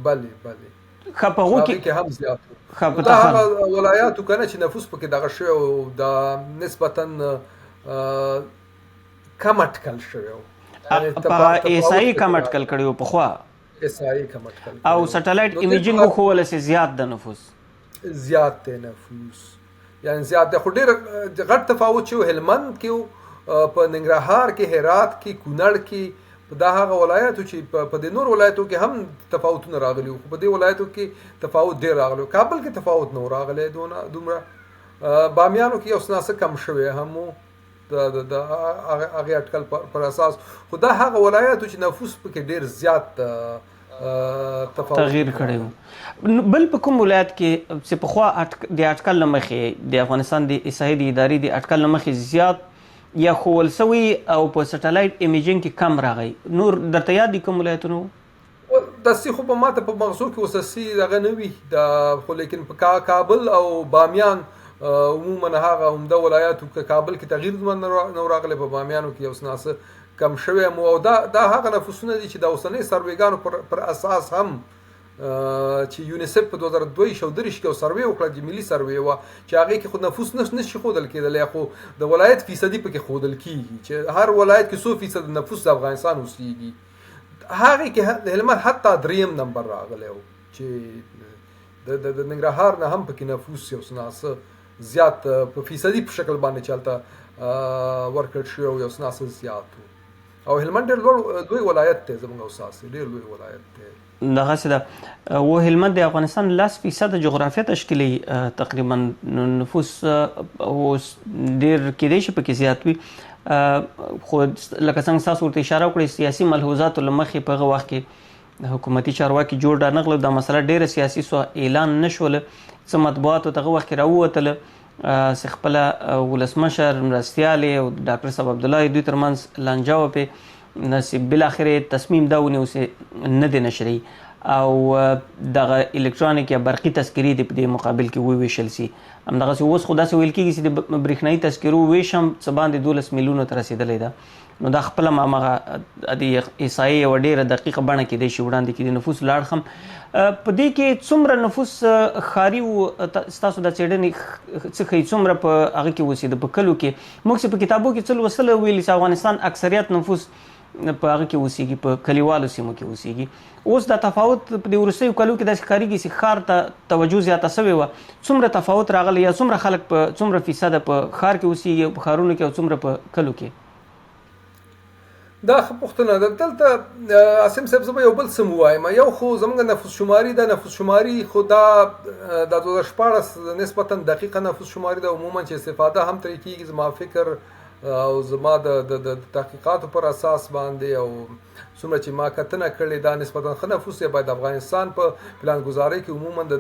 بلې ښه، په هغو کې هم زیات و. دا هغه ولایاتو که نه چې نفوس پکې دغه شوی او دا نسبتا کم اټکل شوی و، په احصایي کم اټکل کړی و پخوا، احصایي کم اټکل او سټلایټ ایمیجینګ وښوولی سي زیات د نفوس، زیات دی نفوس، یعنې زیات دی، خو ډېر غټ تفاوت چې و هلمند کې و، په ننګرهار کې، هرات کې، کونړ کې، دا هغه ولایتو چې په دې نور ولایتو کې هم تفاوتونه راغلي وو، خو په دې ولایتو کې تفاوت ډېر راغلی و. کابل کې تفاوت نه و راغلی دومره، بامیانو کې یو څه ناڅه کم شوی هم و د هغې اټکل پر اساس، خو دا هغه ولایتو چې نفوس پکې ډېر زیات تغییر کړی و. بل په کوم ولایت کې چې پخوا د اټکل نه مخکې د افغانستان د احصایې د ادارې د اټکل نه مخکې زیات یا ښوول سوي او په سټلایټ ایمیجینګ کې کم راغی، نور درته یاد دي کوم ولایتونه و؟ داسې خو په ماته په مغزو کې اوس داسې دغه نه وي، خو لیکن په کابل او بامیان عموما هغه عمده ولایاتو که کابل کې تغییر نه راغلی، په بامیانو کې یو څه ناڅه کم شوی مو، او دا هغه نفوسونه دي چې د اوسنۍ سرویګانو پر اساس هم چې یونیسف په 2022 کې یو سروې وکړه چې ملي سروې وه، چې هغې کې خو نفوس نشي ښودل کېدلی، خو د ولایت فیصدي پکې ښودل کېږي چې هر ولایت کې 100% نفوس د افغانستان اوسېږي. هغې کې د هلمند حتی 3 نمبر راغلی و، چې د ننګرهار نه هم پکې نفوس یو څه ناڅه زیات په فیصدي په شکل باندې چې هلته ورکړل شوی و، یو څه ناڅه زیات و. او هلمند ډېر لوی ولایت دی، زموږ اوساسې ډېر لوی ولایت دی. دغسې ده و هلمند د افغانستان 10% جغرافیه تشکیلوي تقریبا، نفوس اوس ډېر کیدای شي پکې زیات وي، خو لکه څنګه تاسو ورته اشاره وکړئ سیاسي ملحوظاتو له مخې په هغه وخت کې حکومتي چارواکي جوړ رانغله دا مسله ډیره سیاسي سو اعلان نشوله څه مطبوعاتو دغه وخت کې راووتله چې خپله ولسمشر مرستیالې او ډاکټر صاحب عبدالله دوی ترمنځ لانجه وه پې نصیب بالاخره تصمیم دا ونیو چې نه دی نشري او دغه الکترونیک یا برقي تذکرې دې په دې مقابل کې وویشل سي همدغسې اوس خو داسې ویل کېږي چې د برېښنایي تذکرو ویش هم څه باندې 12 میلیونو ته رسېدلی ده نو دا خپله هماغه د احصایې یوه ډېره دقیقه بڼه کېدی شي وړاندې کېدی نفوس لاړ خم په دې کې څومره نفوس ښاري و ستاسو د څېړنې څه ښیي څومره په هغه کې اوسېده په کلو کې موږ چې په کتابو کې څه لوستلی ویلي چې افغانستان اکثریت نفوس په هغه کې اوسېږي په کلیوالو سیمو کې اوسېږي اوس دا تفاوت په دې وروستیو کلو کې داسې ښکارېږي چې ښار ته توجه زیاته سوې وه څومره تفاوت راغلی یا څومره خلک په څومره فیصده په ښار کې اوسېږي په ښارونو کې او څومره په کلو کې دا ښه پوښتنه ده دلته عاصم صاحب زه به یو بل څه ووایم یو خو زموږ نفوس شماري ده نفوس شماري خو دا د 2014 نسبتا دقیقه نفوس شماري ده عموما چې استفاده هم ترې کېږي زما فکر او زما د تحقیقاتو پر اساس باندې او څومره چې ما کتنه کړې دا نسبتا ښه نفوس یې باید افغانستان په پلانګزارۍ کې عموما د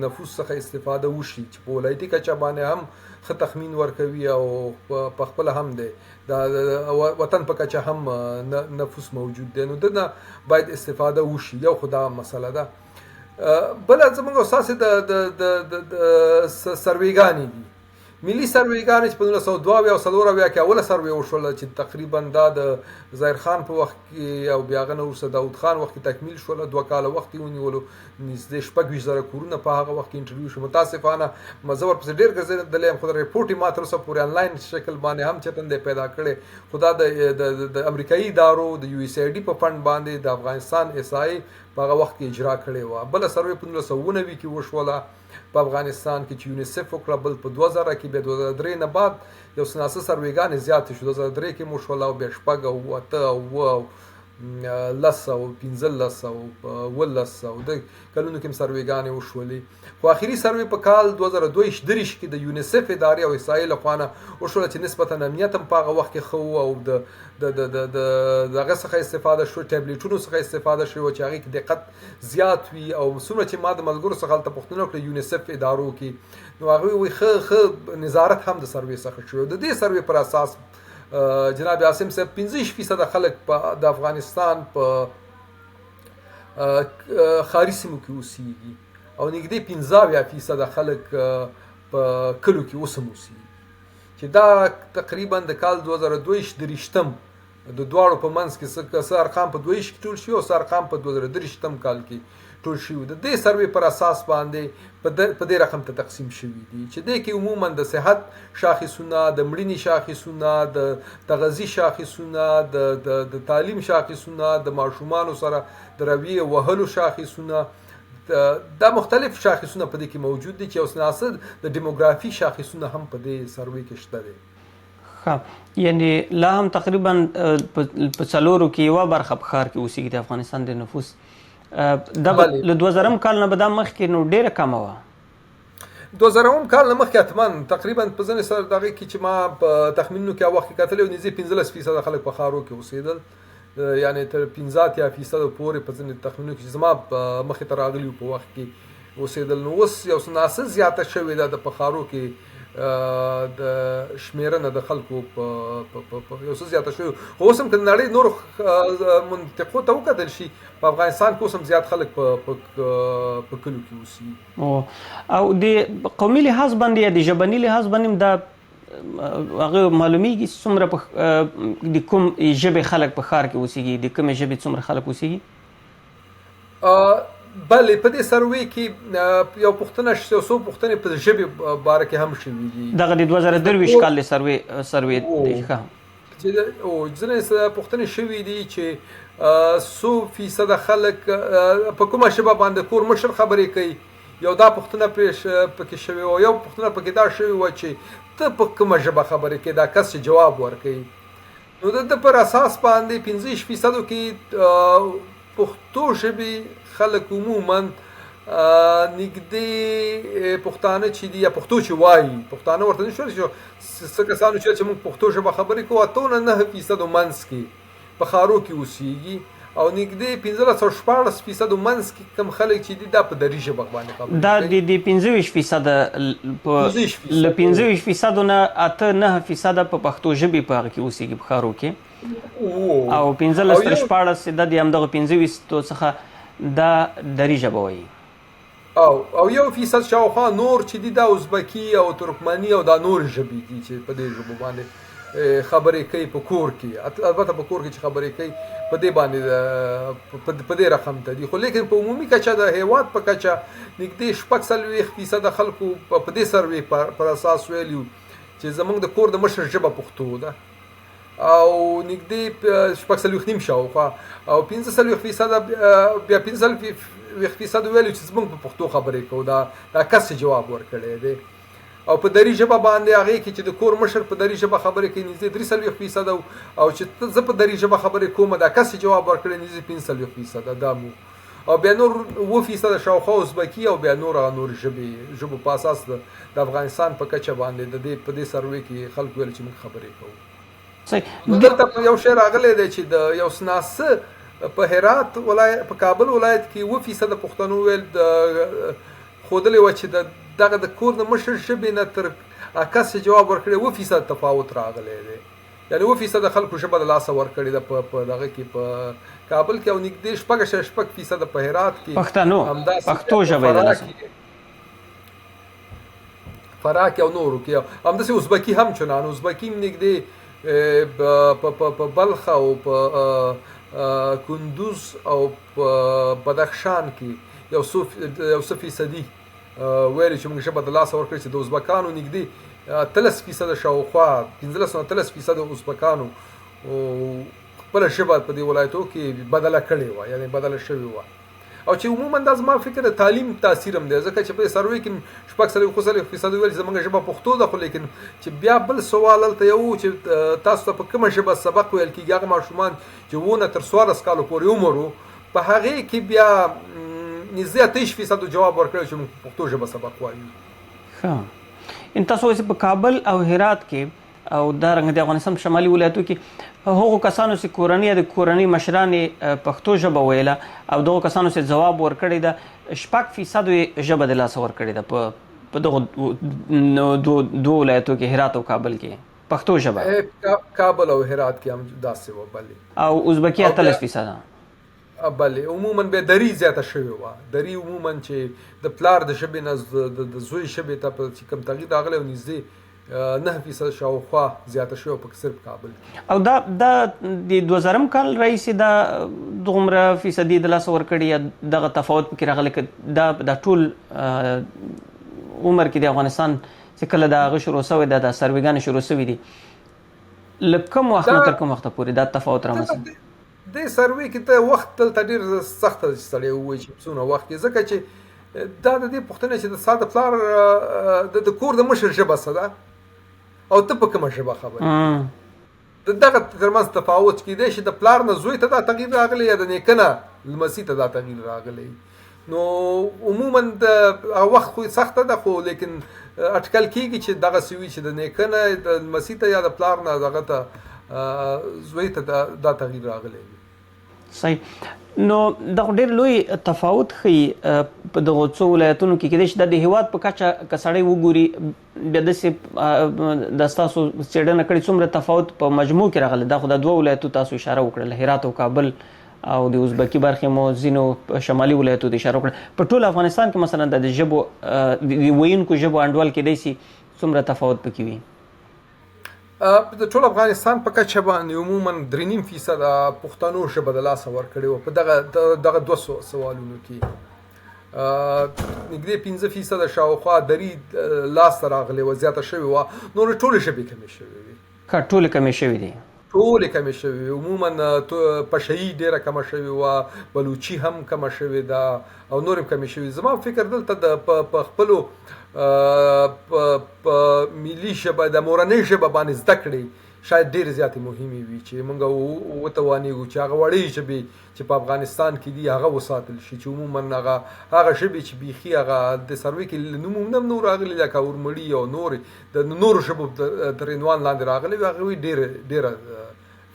نفوس څخه استفاده وشي چې په ولایتي کچه باندې هم ښه تخمین ورکوي او په خپله هم دی د وطن په کچه هم نفوس موجود دی نو دنه باید استفاده وشي یو خو دا مسله ده بله زموږ ستاسې د سرویګانې دي ملي سرویګانې چې په 1902 او 1904 کې اوله سروې وشوله چې تقریبا دا د ظاهر خان په وخت کې او بیا هغه نه وروسته داود خان وخت کې تکمیل شوله 2 کاله وخت یې ونیولو نږدې 26,000 کورونه په هغه وخت کې انټرویو شو متاسفانه زه ورپسې ډېر ګرځېدلی یم خو د ریپورټ یې ما تر اوسه پورې انلاین شکل باندې هم چتن دی پیدا کړی خو دا د امریکایي ادارو د یو ایس آی ډي په فنډ باندې د افغانستان احصایې په هغه وخت کې اجرا کړې وه بله سروې په 1990 کې وشوله په افغانستان کې چې یونیسف وکړه بل په 2000 کې بیا 2003 نه بعد یو څه ناڅه سروېګانې زیاتې شو 2003 کې مو شوله او بیا 6 او 8 او 9 او 10 او 15 او 17 او د کلونو کې سروېګانې وشولې خو آخري سروې په کال 2022 کې د یونیسف ادارې او احصایې لخوا نه وشوله چې نسبتا امنیت هم په هغه وخت کې ښه او د هغه څخه استفاده شو ټابلیټونو څخه استفاده شوې چې هغې کې دقت زیات وي او څومره چې ما د ملګرو څخه هلته پوښتنه وکړه یونیسف ادارو کې نو هغوی وایي ښه نظارت هم د سروې څخه شوی د دې سروې پر اساس جناب عاصم صاحب 15% خلک د افغانستان په ښاري سیمو کې اوسېږي او نږدې 15% خلک په کلو کې اوس هم اوسېږي چې دا تقریبا د کال 2022 د دواړو په منځ کې څه ارقام په 22 کې ټول شوي او څه ارقام په 2023 کال کې ټول شوي د دې سروې پر اساس باندې په دې رقم ته تقسیم شوي دي چې دې کې عموما د صحت شاخصونه د مړینې شاخصونه د تغذي شاخصونه د تعلیم شاخصونه د ماشومانو سره د رویې وهلو شاخصونه دا مختلف شاخصونه په دې کې موجود دي چې اوس ناسه د دیموګرافي شاخصونه هم په دې سروې کې شته دي یعنی لا هم تقریبا په څلورو کې یوه برخه په ښار کې اوسېږي د افغانستان د نفوس دا له 2000 کال نه به دا مخکې نو ډېره کمه وه 2000 کال نه مخکې حتما تقریبا په ځینې سره دغه کې چې ما په تخمینونو کې وخت کې کتلی نږدې 15% خلک په ښارو کې اوسېدل یعنی تر 15% پورې په ځینې تخمینونو کې چې زما مخې ته راغلي په وخت کې اوسېدل نو اوس یو څه ناسه زیاته شوې ده د په ښارو کې د شمیرنه د خلکو په یو څه زیاته شوې خو اوس هم که نړۍ نورو منطقو ته وکتل شي په افغانستان کې اوس هم زیات خلک په کلو کې اوسي او د قومي لحاظ باندې یا د ژبني لحاظ باندې دا هغه معلومیږي څومره د کوم ژبې خلک په ښار کې اوسېږي د کومې ژبې څومره خلک اوسېږي بله په دې سروې کې یو پوښتنه څو پوښتنې په ژبې باره کې هم شوي دي دغه د 2023 کال د سروې دی چې ځینې پوښتنې شوي دي چې 100% خلک په کومه ژبه باندې کور مشر خبرې کوي یو دا پوښتنه پکې شوې وه یو پوښتنه پکې دا شوې وه چې ته په کومه ژبه خبرې کوي دا کس چې جواب ورکوي نو د پر اساس باندې 15% کې پښتو ژبې خلک عموما نږدې پښتانه چې دي یا پښتو چې وایي پښتانه ورته نشو چې څه کسانو چې موږ پښتو ژبه خبرې کوو 9% منځ کې په ښارو کې اوسېږي او نږدې 15-14% منځ کې کم خلک چې دي دا په دري ژبه باندې خبرې دا د 25% له 25% نه 8-9% په پښتو ژبې په هغه کې اوسېږي په ښارو کې او 15-14% د همدغه 25% څخه دا دري ژبه وایي او 1% شاوخوا نور چې دي دا ازبکي او ترکمني او دا نور ژبې دي چې په دې ژبو باندې خبرې کوي په کور کې البته په کور کې چې خبرې کوي په دې باندې په دې رقم ته دي خو لیکن په عمومي کچه د هیواد په کچه نږدې 40% خلکو په دې سروې پر اساس ویلو چې زمونږ د کور د مشر ژبه پښتو ده او نږدې 40% شاوخوا او 15% بیا 15% ویلو چې زمونږ په پښتو خبرې کوو دا کس جواب ورکړی دی او په دري ژبه باندې هغه کې چې د کور مشر په دري ژبه خبرې کوي نږدې 3% او چې زه په دري ژبه خبرې کوم دا کس جواب ورکړي نږدې 5% دا مو او بیا نور 9% شاوخوا ازبکي او بیا نور ژبو په اساس د افغانستان په کچه باندې د دې په دې سروې کې خلک ویل چې موږ خبرې کوو دلته یو شی راغلی دی چې د یو سناسه په هرات ولایت په کابل ولایت کې 9% پښتنو ویل خودلې و چې دغه د کور د مشر ژبې نه تر کس جواب ورکړي 9% تفاوت راغلی دی یعنی 9% خلکو ژبه د لاسه ورکړې ده په دغه کې په کابل کې او نږدې 6% په هرات کې پښتو ژبه د لاسه فراه کې او نورو کې همداسې ازبکي هم چنان ازبکي نږدې په بلخ او په کندوز او په بدخشان کې یو څه فیصدي ویل چې موږ ژبه د لاسه ورکړې چې د ازبکانو نږدې 13% شاوخوا 15-13% ازبکانو خپله ژبه په دې ولایتو کې بدله کړې وه یعنې بدله شوې وه او چې عموما دا زما فکر د تعلیم تاثیر هم دی ځکه چې په سروې کې 4% ویل زموږ ژبه پښتو ده خو لیکن چې بیا بل سوال هلته یو چې تاسو ته په کومه ژبه سبق ویل کېږي هغه ماشومان چې 9 تر 14 کالو پورې عمر و په هغې کې بیا نږدې 28% جواب ورکړی چې موږ پښتو ژبه سبق وایو ښه تاسو اوس په کابل او هرات کې او دارنګه د افغانستان شمالي ولایتو کې هغو کسانو چې کورنۍ مشرانې پښتو ژبه ویله او دغو کسانو چې ځواب ورکړی ده 6% ژبه د لاسه ورکړې ده په دغو دوه ولایتو کې هرات او کابل کې پښتو ژبه کابل او هرات کې هم داسې وه بلې او ازبکي 18% بلې عموما به دري زیاته شوې وه دري عموما چې د پلار د ژبې نه د زوی ژبې ته چې کوم تغییر راغلی او نږدې 9% شاوخوا زیاته شوې په صرف کابل او دا د 2000 کال راهیسې دا دومره فیصدي د لاسه ورکړي یا دغه تفاوت پکې راغلی که دا ټول عمر کې د افغانستان چې کله د هغه شروع شوی دا سروېګانې شروع شوي دي له کوم وخت نه تر کوم وخته پورې دا تفاوت رامنځته دې سروې کې ته وخت دلته ډېر سخته سړی ووایي چې څومره وخت کې ځکه چې دا د دې پوښتنه چې د ستا د پلار د کور د مشر ژبه څه ده او ته په کومه ژبه خبرې د دغه ترمنځ تفاوت کېدی شي د پلار نه زوی ته دا تغییر راغلی یا د نیکه نه لمسي ته دا تغییر راغلی نو عموما د وخت خو سخته ده خو لیکن اټکل کېږي چې دغسې وي چې د نیکه نه د لمسي ته یا د پلار نه دغه ته زوی ته دا تغییر راغلی وي صحیح نو دغه ډېر لوی تفاوت ښیي په دغو څو ولایتونو کې کېدای شي دا د هېواد په کچه که سړی وګوري بیا داسې د ستاسو څېړنه کړې څومره تفاوت په مجموع کې راغلی دا خو د دوه ولایتو تاسو اشاره وکړله هرات او کابل او د ازبکي برخې مو ځینو شمالي ولایتو ته اشاره وکړه په ټول افغانستان کې مثلا د ژبو د ویونکو ژبو انډول کېدای شي څومره تفاوت پکې وي د ټول افغانستان په کچه باندې عموما 3.5% پښتنو ژبه د لاسه ورکړې وه په دغه 200 سوالونو کې نږدې 15% شاوخوا دري لاسته راغلې وه زیاته شوې وه نورې ټولې ژبې کمې شوې وې ټولې کمې شوې دي ټولې کمې شوې عموما پشهي ډېره کمه شوې وه بلوچي هم کمه شوې ده او نور هم کمې شوې زما فکر دلته په خپلو په ملي ژبه د مورنۍ ژبه باندې زده کړې شاید ډېر زیاتې مهمې وي چې موږ وتوانېږو چې هغه وړې ژبې چې په افغانستان کې دي هغه وساتل شي، چې عموما هغه ژبې چې بیخي هغه د سروې کې نوم هم نور راغلي لکه اورمړي او نورې د نورو ژبو تر عنوان لاندې راغلي وي، هغوی ډېره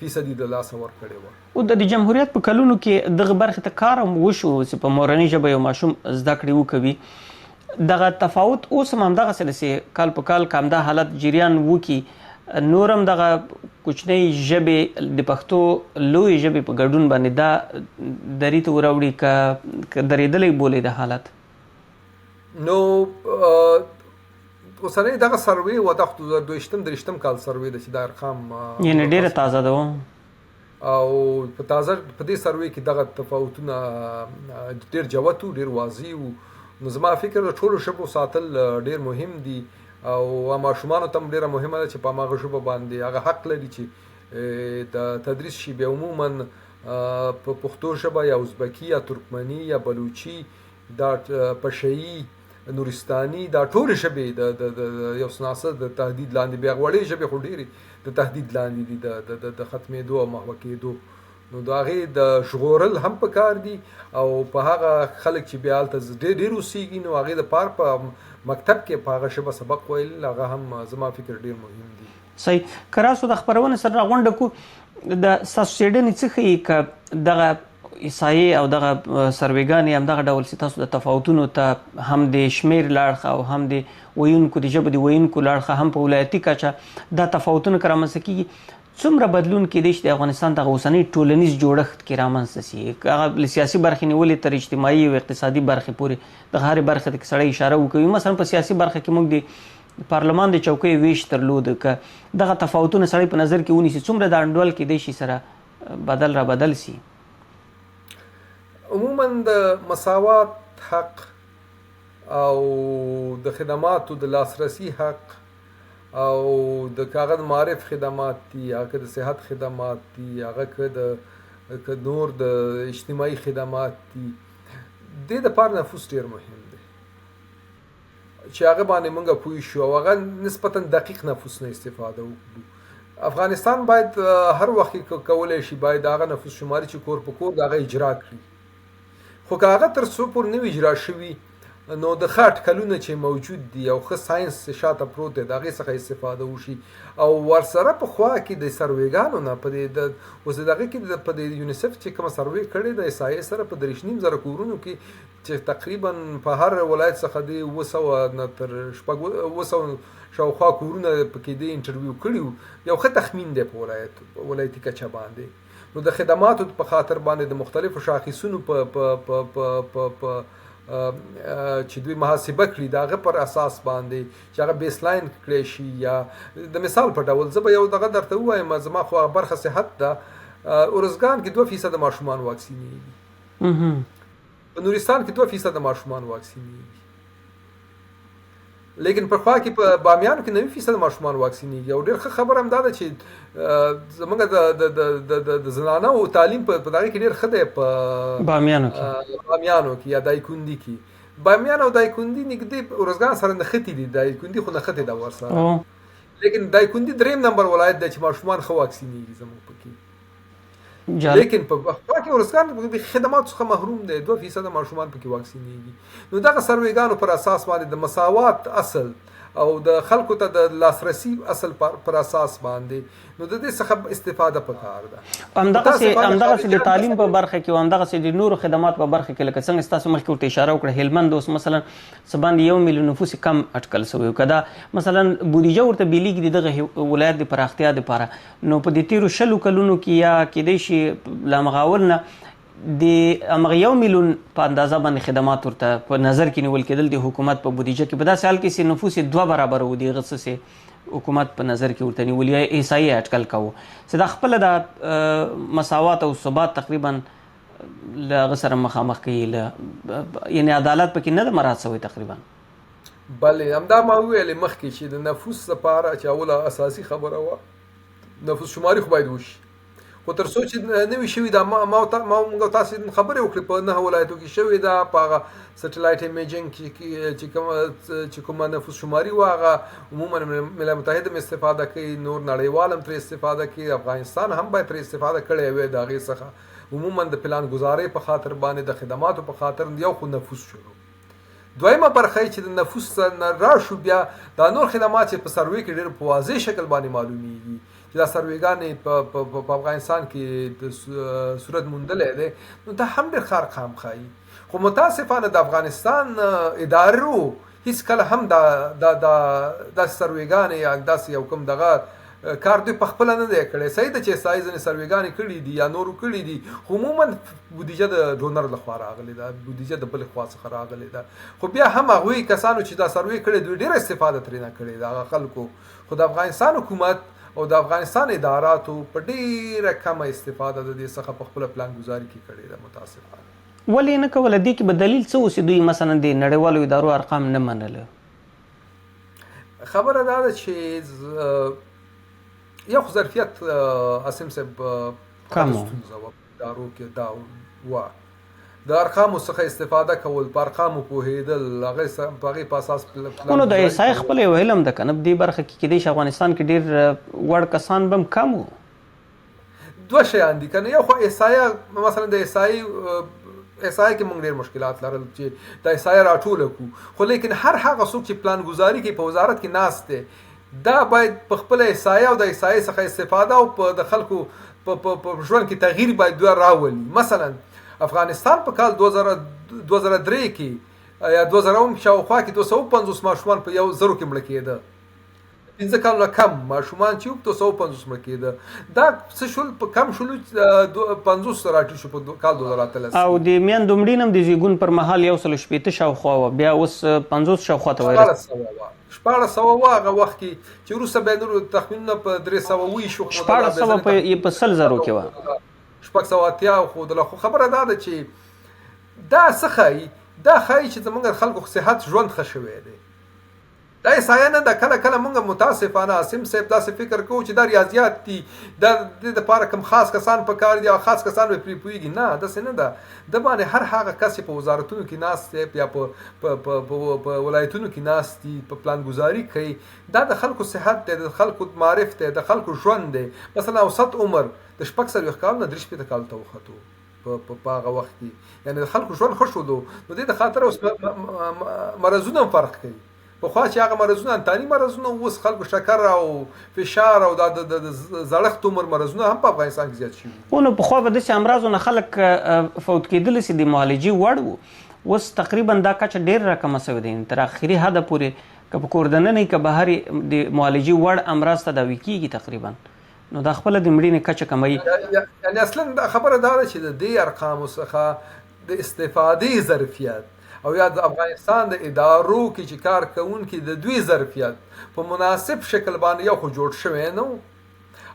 فیصدي د لاسه ورکړې وه. او د جمهوریت په کلونو کې دغه برخې ته کار هم وشو چې په مورنۍ ژبه یو ماشوم زده کړې وکوي. دغه تفاوت اوس هم همدغسې ده چې کال په کال که همدا حالت جریان وکړي نور هم دغه کوچنۍ ژبې د پښتو لویې ژبې په ګډون باندې دا دري ته وراوړي که درېدلی بولې د حالت؟ نو اوسنۍ دغه سروې و د 2022 کال سروې ده چې دا ارقام یعنې ډېره تازه ده او په دې سروې کې دغه تفاوتونه ډېر جوت و، ډېر واضح و. نو زما فکر د ټولو ژبو ساتل ډېر مهم دي او ماشومانو ته هم ډېره مهمه ده چې په هماغه ژبه باندې هغه حق لري چې د تدریس شي. بیا عموما په پښتو ژبه یا ازبکي یا ترکمني یا بلوچي دا پشهیي نورستاني دا ټولې ژبې د یو څه ناڅه د تهدید لاندې، بیا وړې ژبې خو ډېرې د تهدید لاندې دي د ختمېدو او محوه کېدو. نو د هغې د ژغورل هم پکار دي او په هغه خلک چې بیا هلته ډېر اوسېږي نو هغې دپاره په مکتب کې په هغه ژبه سبق ویل هغه هم زما فکر ډېر مهم دي. صحیح. که راسو د خپرونې سره راغونډه کړو د ستاسو څېړنې څه ښیي که دغه احصایې او دغه سروېګانې همدغه ډول چې تاسو د تفاوتونو ته هم د شمېر له اړخه او هم د ویونکو د ژبې د ویونکو له اړخه هم په ولایتي کچه دا تفاوتونه که رامنځته کېږي څومره بدلون کېدی شي د افغانستان دغه اوسنۍ ټولنیز جوړښت کې رامنځته سي؟ هغه له سیاسي برخې نیولې تر اجتماعي او اقتصادي برخې پورې د هرې برخې ته کې سړی اشاره وکوي. مثلا په سیاسي برخه کې موږ د پارلمان د چوکۍ ویش درلود، که دغه تفاوتونه سړی په نظر کې ونیسي څومره دا انډول کېدی شي سره بدل سي؟ عموما د مساوات حق او د خدماتو د لاسرسي حق او د کاغذ معرف خدمات دي، هغه د صحت خدمات دي، هغه که نور د اجتماعي خدمات دي، دې دپاره نفوس ډېر مهم دی چې هغه باندې موږ پوه شو او هغه نسبتا دقیق نفوس نه استفاده وکړو. افغانستان باید هر وخت کولی شي باید هغه نفوس شماري چې کور په کور د هغه اجرا کړي، خو که هغه تر څو پورې نه وي اجرا شوي نو د ښه اټکلونه چې موجود دي او ښه ساینس شاته پروت دی د هغې څخه استفاده وشي او ورسره په خوا کې د سروېګانو نه په دې اوس د هغې کې په د یونیسف چې کومه سروې کړې ده احصایې سره په 3.5 کورونو کې چې تقریبا په هر ولایت څخه د 900 نه تر 900 شاوخوا کورونه پکې د انټرویو کړي وو. یو ښه تخمین دی په ولایتي کچه باندې. نو د خدماتو په خاطر باندې د مختلفو شاخصونو په چې دوی محاسبه کړي د هغه پر اساس باندې چې هغه بیس لاین کړی شي. یا د مثال په ډول زه به یو دغه درته ووایم، زما خو هغه برخه صحت ده، ارزګان کې 2% ماشومان واکسینېږي، په نورستان کې 2% ماشومان واکسینېږي، لیکن په خوا کې په بامیانو کې 90% ماشومان واکسینېږي. او ډېر ښه خبره هم دا ده چې زموږ د زنانه او تعلیم په دغه کې ډېر ښه دی په بامیانو کې یا دایکندي کې. بامیان او دایکندي نږدې ارزګان سره نښتي دي، دایکندي خو نښتې ده ورسره، لیکن دایکندي 3 نمبر ولایت دی چې ماشومان ښه واکسینېږي زموږ پکې. لیکن په خوا کې ارزګان د خدماتو څخه محروم دی، 2% ماشومان پکې واکسینېږي. نو دغه سروېګانو پر اساس باندې د مساوات اصل او د خلکو ته د لاسرسي اصل پر اساس باندې نو د دې څخه استفاده پکار ده. همدغسې د تعلیم په برخه کې او همدغسې د نورو خدمات په برخه کې لکه څنګه ستاسو مخکې ورته اشاره وکړه هلمند اوس مثلا څه باندې 1 میلیون نفوس کم اټکل شوی، که دا مثلا بودیجه ورته بیلیږي د دغه ولایت د پراختیا دپاره، نو په دې تېرو 20 کلونو کې یا کېدی شي لا مغاول نه د همغه 1 میلیون په اندازه باندې خدمات ورته په نظر کې نیول کېدل د حکومت په بودیجه کې، په داسې حال کې چې نفوس 2 برابره و د هغه څه حکومت په نظر کې ورته نیول یا احصایې اټکل کوو چې دا خپله د مساوات او ثبات تقریبا له هغه سره مخامخ کوي، یعنې عدالت پکې نه ده مراعات شوی تقریبا. بلې همدا ما وویلې مخکې چې د نفوس لپاره چې اوله اساسي خبره وه نفوس شماري خو باید وشي، خو تر څو چې نوي شوي دا ما موږ تاسو خبرې وکړې په 9 ولایتو کې شوې ده په هغه سټلایټ ایمیجنګ چې کومه نفوس شماري و هغه عموما ملل متحده هم استفاده کوي، نور نړیوال هم ترې استفاده کوي، افغانستان هم باید ترې استفاده کړی وي د هغې څخه عموما د پلان ګزارۍ په خاطر باندې د خدماتو په خاطر یو خو نفوس شروع. دویمه برخه چې د نفوس نه راشو بیا دا نور خدمات چې په سروې کې ډېر په واضح شکل باندې معلومیږي چې دا سروېګانې په افغانستان کې د صورت موندلی دی، نو دا هم ډېر خارقام ښایي. خو متاسفانه د افغانستان ادارو هیڅ کله هم دا سروېګانې یا داسې یو کوم دغه کار دوی په خپله نه دی کړی. صحیح ده چې سایز ځینې سروېګانې کړي دي یا نورو کړي دي، خو عموما بودیجه د ډونر لخوا راغلې ده، بودیجه د بلې خوا څخه راغلې ده. خو بیا هم هغوی کسانو چې دا سروې کړی دوی ډېره استفاده ترې نه کړې ده هغه خلکو. خو د افغانستان حکومت او د افغانستان اداراتو په ډېره کمه استفاده د دې څخه په خپله پلان ګزاري کې کړې ده متاسفانه. ولې نه کوله؟ دې کې به دلیل څه و چې دوی مثلا د نړیوالو ادارو ارقام نه منله؟ خبره دا ده چې یو خو ظرفیت عاصم صاحب کم ادارو کې دا و د ارقامو څخه استفاده کول، په ارقامو پوهېدل، په هغې په اساس نو د ایسای خپل یو علم ده که نه، په دې برخه کې کیدای شي افغانستان کې ډېر وړ کسان به هم کم وو. دوه شیان دي که نه، یو خو احصایه مثلا د احصایه کې موږ ډېر مشکلات لرل چې د احصایه راټوله کړو، خو لیکن هر هغه څوک چې پلان ګزاري کوي په وزارت کې ناست دی دا باید په خپل احصایه او د احصایې څخه استفاده او په د خلکو په ژوند کې تغییر باید دوی راولي. مثلا افغانستان په کال 2003 کې یا 2000 شاوخوا کې 250 ماشومان په 1,000 کې مړه کېده، 15 کالونه کم ماشومان چې 250 مړه کېده. دا څه شول په کم شولو 50 راټیټ شو په کال 2013 او د میندو مړینه هم د زیږون پر مهال 160 شاوخوا وه، بیا اوس 50 شاوخوا ته ورسېده. 1400 هغه وخت کې چې وروسته بیا نور تخمینونه په 300 شو، 1400 په 100,000 کې وه، 680 ښودله. خو خبره دا ده چې دا څه ښایي؟ دا ښایي چې زموږ خلکو صحت ژوند ښه شوی دی. دا احصایه نه ده. کله کله موږ متاسفانه عاصم صاحب داسې فکر کوو چې دا ریاضیات دي، دا د دې دپاره کوم خاص کسان په کار دي او خاص کسان به پرې پوهېږي. نه، داسې نه ده. د باندې هر هغه کس چې په وزارتونو کې ناست دی یا په ولایتونو کې ناست دي په پلان ګزاري کوي، دا د خلکو صحت دی، د خلکو معرف دی، د خلکو ژوند دی. مثلا اوسط عمر د 40 کالو نه 43 کالو ته وختو په هغه وخت کې، یعنې د خلکو ژوند ښه شولو. نو دې د خاطره اوس مرضونه هم فرق کوي. پخوا چې هغه مرضونه انتاني مرضونه، اوس خلکو شکر او فشار او د زړښت عمر مرضونه هم په افغانستان کې زیات شوي. نو پخوا به داسې امراضو نه خلک فوت کېدل چې د معالجې وړ وو، اوس تقریبا دا کچه ډېر راکمه شوې ده. تر اخري حده پورې که په کور دننه که بهرې د معالجې وړ امراض تداوي کېږي تقریبا، نو دا خپله د مړینې کچه کموي. یعنې اصلا خبره دا ده چې د دې ارقامو څخه د استفادې ظرفیت او یا د افغانستان د ادارو کې چې کار کوونکي د دوی ظرفیت په مناسب شکل باندې یو خو جوړ شوی نه و،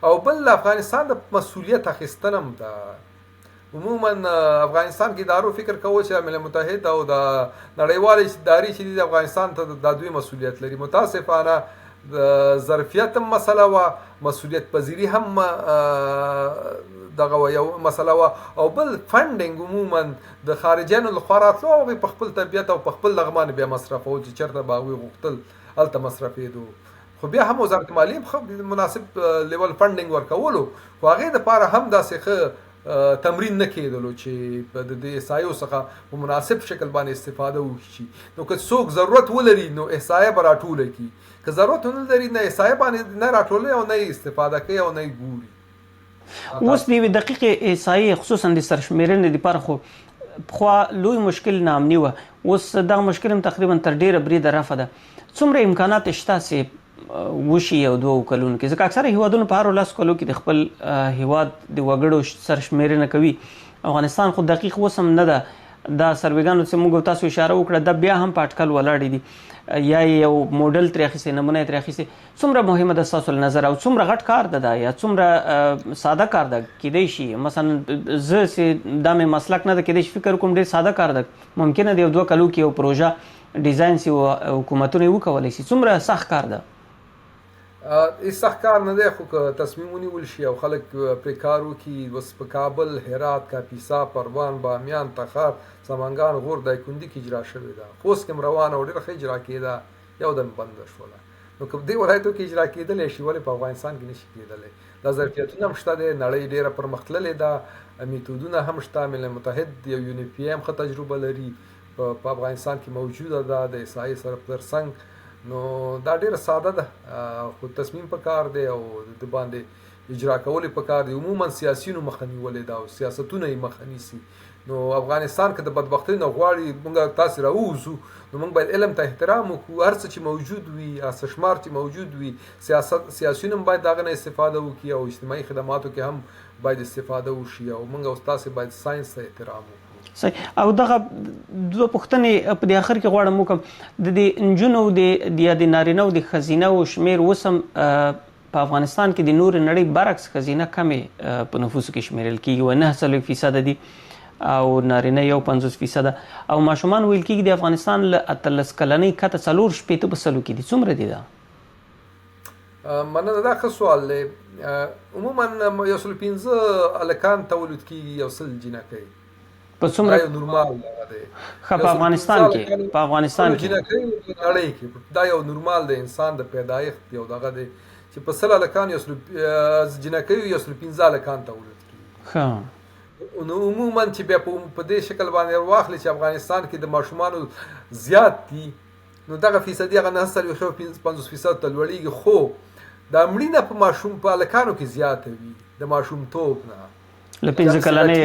او بل افغانستان د مسؤلیت اخیستنه هم ده. عموما افغانستان کې ادارو فکر کوو چې ملل متحد او د نړیوالې ادارې چې د افغانستان ته د دوی مسؤلیت لري. متاسفانه د ظرفیت هم مسله وه، مسؤلیت پذیری هم دغه یو مسله وه، او بل فنډینګ عموما د خارجیانو لخوا راتلو، هغوی په خپل طبیعت او په خپل دغه باندې بیا مصرفو چې چېرته به هغوی غوښتل هلته مصرفېدو. خو بیا هم وزارت مالیې هم مناسب لیول فنډینګ ورکولو، خو هغې دپاره هم داسې ښه تمرین نه کېدلو چې د دې احصایو څخه په مناسب شکل باندې استفاده وشي. نو که څوک ضرورت ولري نو احصایه به راټوله کړي، که ضرورت ونه لري نه احصایه باندې نه راټولوي او نه یې استفاده کوي او نه یې ګوري. اوس د یوې دقیقې احصایې خصوصا د سرشمېرنې دپاره خو پخوا لوی مشکل ناامني وه، اوس دغه مشکل هم تقریبا تر ډېره بریده رفع ده. څومره امکانات شته چې وشي یو 2 کلونو کې؟ ځکه اکثره هیوادونو په هرو 10 کلو کې د خپل هیواد د وګړو سرشمېرنه کوي. افغانستان خو دقیق اوس هم نه ده. دا سروېګانو چې موږ تاسو اشاره وکړه دا بیا هم په اټکل ولاړې دي، یا یو موډل ترې اخیستې، نمونه یې ترې اخیستې. څومره مهمه ده ستاسو له نظره او څومره غټ کار ده دا یا څومره ساده کار ده؟ کیدای شي مثلا زه چې دا مې مسلک نه ده، کیدای شي فکر کوم ډېر ساده کار ده، ممکنه د 1-2 کلو کې یو پروژه ډیزاین سي حکومتونه یې وکولی شي. څومره سخت کار ده؟ هیڅ سخت کار نه دی، خو که تصمیم ونیول شي او خلک پرې کار وکړي، اوس په کابل، هرات، کاپیسا، پروان، بامیان، تخار، سمنګان، غور، دایکنډي کې اجرا شوې ده. خوست کې هم روانه او ډېره ښه اجرا کېده، یو دم بنده شوله. نو که دې ولایتو کې اجرا کېدلی شي، ولې په افغانستان کې نشي کېدلی؟ دا ظرفیتونه هم شته دی، نړۍ ډېره پرمختللې ده، میتودونه هم شته، ملل متحد یو UNFPA هم ښه تجربه لري، په افغانستان کې موجوده ده د احصایې سره ترڅنګ. نو دا ډیره ساده ده، خو تصمیم پکار دی او د باندې اجرا کول پکار دی. عموما سیاسيونو مخه نیولې ده او سیاستونه یې مخه نیسي. نو افغانستان کې د بدبختۍ نه غواړي موږ تاسو راووځو، نو موږ باید علم ته احترام وکړو، هر څه چې موجود وي، استثمار چې موجود وي، سیاسيون هم باید دغه نه استفاده وکړي او اجتماعي خدماتو کې هم باید استفاده وشي، او موږ او تاسو باید ساينس ته احترام وکړو. صحیح. او دغه دوه پوښتنې په دې اخر کې غواړم وکړم، د دې نجونو د نارینه او د ښځینه شمېر اوس هم په افغانستان کې د نور نړۍ برعکس ښځینه کمې په نفوسو کې شمیرل کېږي، و 9% دي او نارینه 51%، او ماشومان ویل کېږي د افغانستان له 18 کلنۍ کته 4.8% کې دي. څومره دي دا؟ مننه، دا ښه سوال دی. عموما 115 هلکان تولد کېږي، 100 جینکۍ. په څومره یو نورمال دی؟ په افغانستان کې، په افغانستان کې جینکۍ نړۍ کې دا یو نورمال دی، انسان د پیدایښت یو دغه دی چې په 100 هلکان جینکۍ 115 هلکان تولد کېږي. نو عموما چې بیا په دې شکل باندې واخلي چې افغانستان کې د ماشومانو زیات دي، نو دغه فیصدي هغه 9.50% ته لوړېږي، خو دا مړینه په ماشوم په هلکانو کې زیاته وي د ماشومتوب نه، له 15 کلنۍ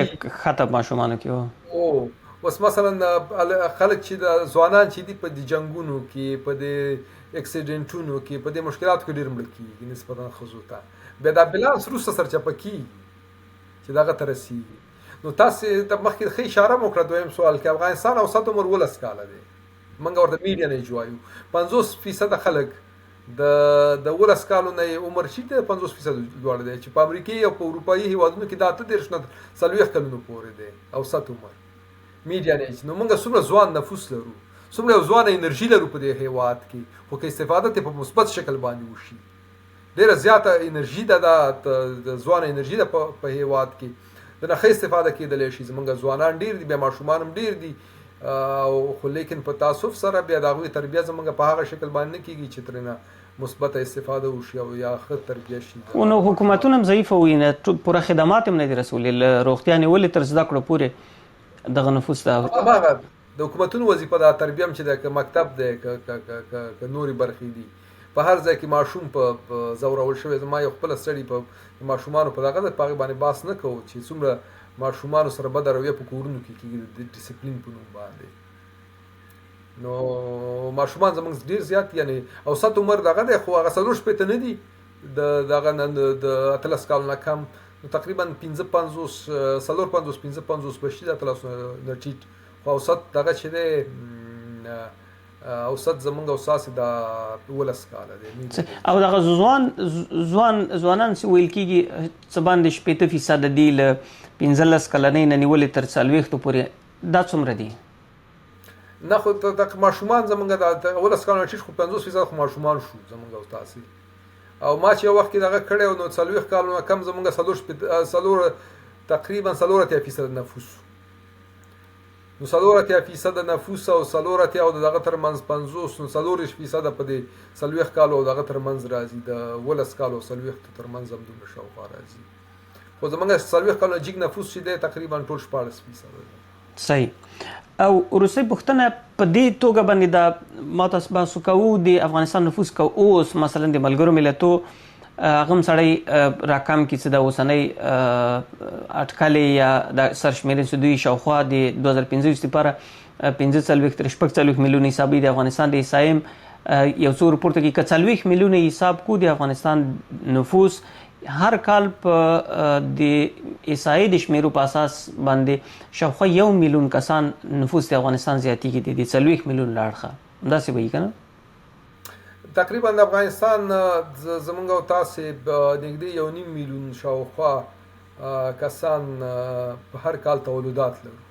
خطب ماشومانو کې. اوس مثلا خلک چې د ځوانان چې دي په دې جنګونو کې، په دې اکسیډنټونو کې، په دې مشکلاتو کې ډېر مړه کېږي نسبتا ښځو ته. بیا دا بلانس وروسته سرچپه کېږي چې دغه ته رسېږي. نو تاسو ته مخکې ښه اشاره مو وکړه دویم سوال کې، افغانستان اوسط عمر 12 کاله دی، موږ ورته میډین ایج وایو. 50% خلک د 12 کالو نه عمر شي ته 50% لوړ دی، چې په امریکا او په اروپایي هیوادونو کې دا 38 نه 40 کلونو پورې دی اوسط عمر، میډین ایج. نو موږ څومره ځوان نفوس لرو، څومره ځوان انرژي لرو په دې هیواد کې، خو که استفاده ته په مثبت شکل باندې وشي، ډېره زیاته انرژي ده، د ځوان انرژي ده په هیواد کې، د نه ښه استفاده کېدلی شي. زموږ ځوانان ډېر دي، بیا ماشومان هم ډېر دي، خو لیکن په تاسف سره بیا د هغوی تربیه زموږ په هغه شکل باندې نه کېږي چې ترېنه مثبته استفاده وشي او یا ښه تربیه شي. نو حکومتونه هم ضعیفه وي، نه پوره خدمات هم نه دي رسولي، له روغتیا نیولې تر زده کړو پورې دغه نفوس ده. هماغه د حکومتونو وظیفه ده، تربیه هم چې ده، که مکتب دی که نورې برخې دي، په هر ځای کې ماشوم په زورول شوی. زما یو خپله سړي په ماشومانو په دغه په هغې باندې بحث نه کوو چې څومره ماشومانو سره بده رویه په کورونو کې کېږي د ډیسپلین په نوم باندې. نو ماشومان زموږ ډېر زیات، یعنی اوسط عمر دغه دی، خو هغه 4 نه دي دغه د 18 کالو نه کم، نو تقریبا 55 55 به شي د 18 نه ټیټ، خو اوسط دغه چې دی اوسط زمونږ اوساس د 12 کاله دی. او دغه ځوانان ویل کېږي څه باندې 80% دي له 15 کلنۍ نه نیولې تر 40 پورې، دا څومره دي؟ نه خو د ماشومان زمونږ د 12 کالو نه ټیټ، خو 50% خو ماشومان شو زمونږ اوساسي. او ما چې یو وخت کې دغه کړی نو 40 کالو نه کم زمونږ تقریبا 4% نفوس، نو 4% نفوس او 4 او دغه ترمنځ 50، نو 4% په دې 40 کالو او دغه ترمنځ راځي، د 12 کالو او 40 ترمنځ هم دومره شاوخوا راځي. خو زمونږ 40 کالو جګ نفوس چې دی تقریبا ټول 14% دی. صحیح. او وروستۍ پوښتنه په دې توګه باندې دا ما تاسو بحث کوو، د افغانستان نفوس که اوس مثلا د ملګرو ملتو هغه هم سړی راکم کړي چې د اوسنۍ اټکلې یا د سرشمېرنې چې دوی شاوخوا د 2025 لپاره 45 تر 46 میلیونه حسابي د افغانستان د احصایې یو څو رپورټ کې 40 میلیونه حساب کو د افغانستان نفوس هر کال په د احصایې د شمیرو په اساس باندې شاوخوا 1 میلیون کسان نفوس د افغانستان زیاتېږي، د 40 میلیون لاړخه همداسې به وي که نه؟ تقریبا د افغانستان زمونږ او تاسې نږدې 1.5 میلیون شاوخوا کسان په هر کال تولدات لرو.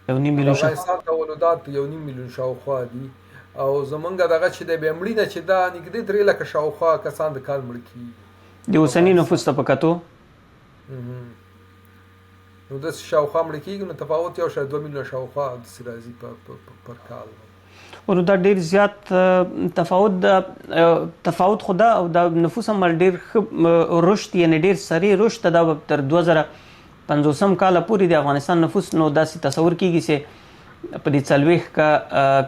1.5 میلیون افغانستان تولدات 1.5 میلیون شاوخوا دي، او زمونږ دغه چې د بیا مړینه چې دا نږدې 3 لکه شاوخوا کسان د کال مړه کېږي د اوسني نفوس ته په کتو. نو د شاوخوا مړه کېږي، نو تفاوت یو شاید 2 میلیونه شاوخوا داسې راځي پر کال. نو دا ډیر زیات تفاوت خو دا او د نفوس هم ډیر رشد یعنی ډیر سریع رشد دا تر 2050 کال پورې د افغانستان نفوس نو داسې تصور کیږي چې په دې 40 کا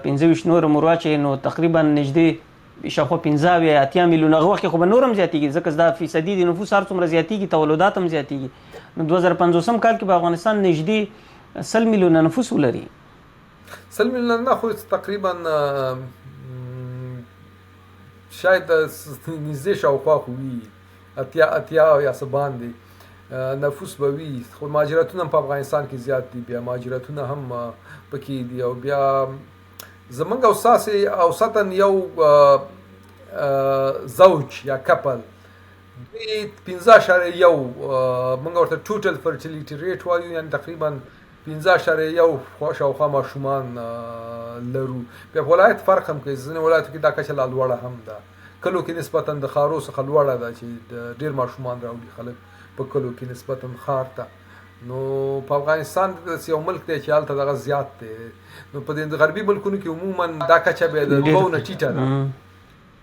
25 نور مرواچې نو تقریبا نږدې شاوخوا 15 میلیونه وخت خو به نورم زیاتیږي ځکه دا فیصدي د نفوس هر څومره زیاتیږي تولدات هم زیاتیږي. نو 2050 کال کې په افغانستان نږدې 100 میلیونه نفوس ولري. 100 میلیونه نه خو تقریبا شاید نږدې شاوخوا خو وي اتیا یا څه باندې نفوس به وي، خو مهاجرتونه هم په افغانستان کې زیات دي، بیا مهاجرتونه هم پکې دي. او بیا زمونږ او ستاسې اوسطا یو زوج یا کپل 15.1 موږ ورته ټوټل فرټیلیټي ریټ وایو، یعنی تقریبا 15.1 شاوخوا ماشومان لرو. بیا ولایت فرق هم کوي، ځینې ولایتو کې دا کچه لا لوړه هم ده، کلو کې نسبتا د ښارو څخه لوړه ده چې ډېر ماشومان راوړي خلک په کلو کې نسبتا ښار ته. نو په افغانستان داسې یو ملک دی چې هلته دغه زیات دی. نو په دې غربي ملکونو کې عموما دا کچه بیا د 2 نه ټیټه ده،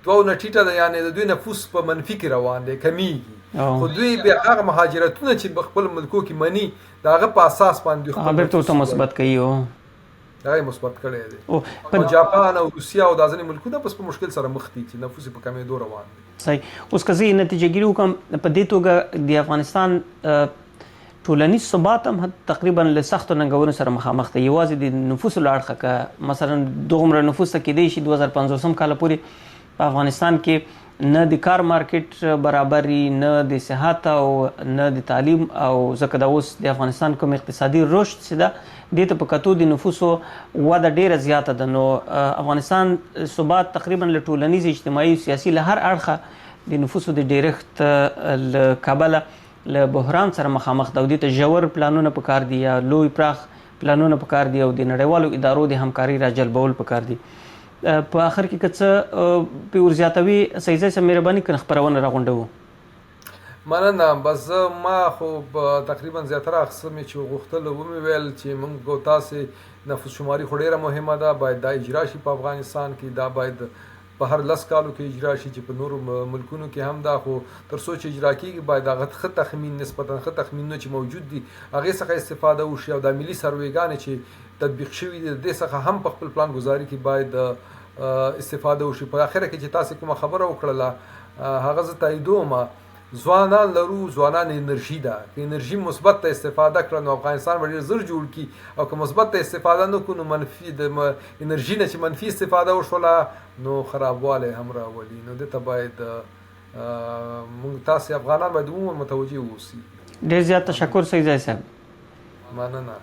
2 نه ټیټه ده، یعنی د دوی نفوس په منفي کې روان دی، کمیږي. خو دوی بیا هغه مهاجرتونه چې خپل ملکو کې مني د هغه په اساس باندې خبر ته مثبت کوي او هغه مثبت کړی دی. او جاپان او روسیا او د ځینې ملکونه په مشکل سره مخ دي چې نفوس په کمېدو روان دي. صحیح. اوس که زه نتیجه ګیري وکړم په دې توګه د افغانستان ټولنیز ثبات هم تقریبا له سختو ننګونو سره مخامخ دی، یوازې د نفوسو له اړخه که مثلا دومره نفوس ته کېدی شي 2050 کال پورې په افغانستان کې نه د کار مارکیټ برابري، نه د صحت او نه د تعلیم، او ځکه دا اوس د افغانستان کوم اقتصادي رشد چې ده دې ته په کتو د نفوسو وده ډیره زیاته ده. نو افغانستان ثبات تقریبا له ټولنیز اجتماعي سیاسي له هر اړخه د نفوسو د ډیرښت له کبله له بحران سره مخامخ ده، او دې ته ژور پلانونه پکار دي یا لوی پراخ پلانونه پکار دي او د نړیوالو ادارو د همکاري را جلبول پکار دي. په آخر کې که څه په ورزیاتوي سیزه سره مهرباني کنه خبرونه راغونډو. مننه. بس ما خو تقریبا زیاتره اقسام چې غوښتل ومې ویل چې موږ تاسې نفوس شماري خو ډیره مهمه ده، باید دا اجرا شي په افغانستان کې، دا باید په هر 10 کالو کې اجرا شي چې په نورو ملکونو کې هم دا، خو تر څو چې اجرا کېږي باید هغه ښه تخمین نسبتا ښه تخمینونه چې موجود دي هغې څخه استفاده وشي، او دا ملي سروېګانې چې تطبیق شوي دي د دې څخه هم په خپل پلان ګزاري کې باید استفاده وشي. په اخره کې چې تاسې کومه خبره وکړله هغه زه تاییدوم، ځوانان لرو، ځوانان انرژي ده، که انرژي مثبت ته استفاده کړه نو افغانستان به ډېر زر جوړ کړي، او که مثبت ته استفاده نه کړو نو منفي د انرژي نه چې منفي استفاده وشوله نو خرابوالی هم راولي. نو دې ته باید موږ تاسې افغانان باید عموما متوجه واوسي. ډېر زیات تشکر سیدزی صاحب. مننه.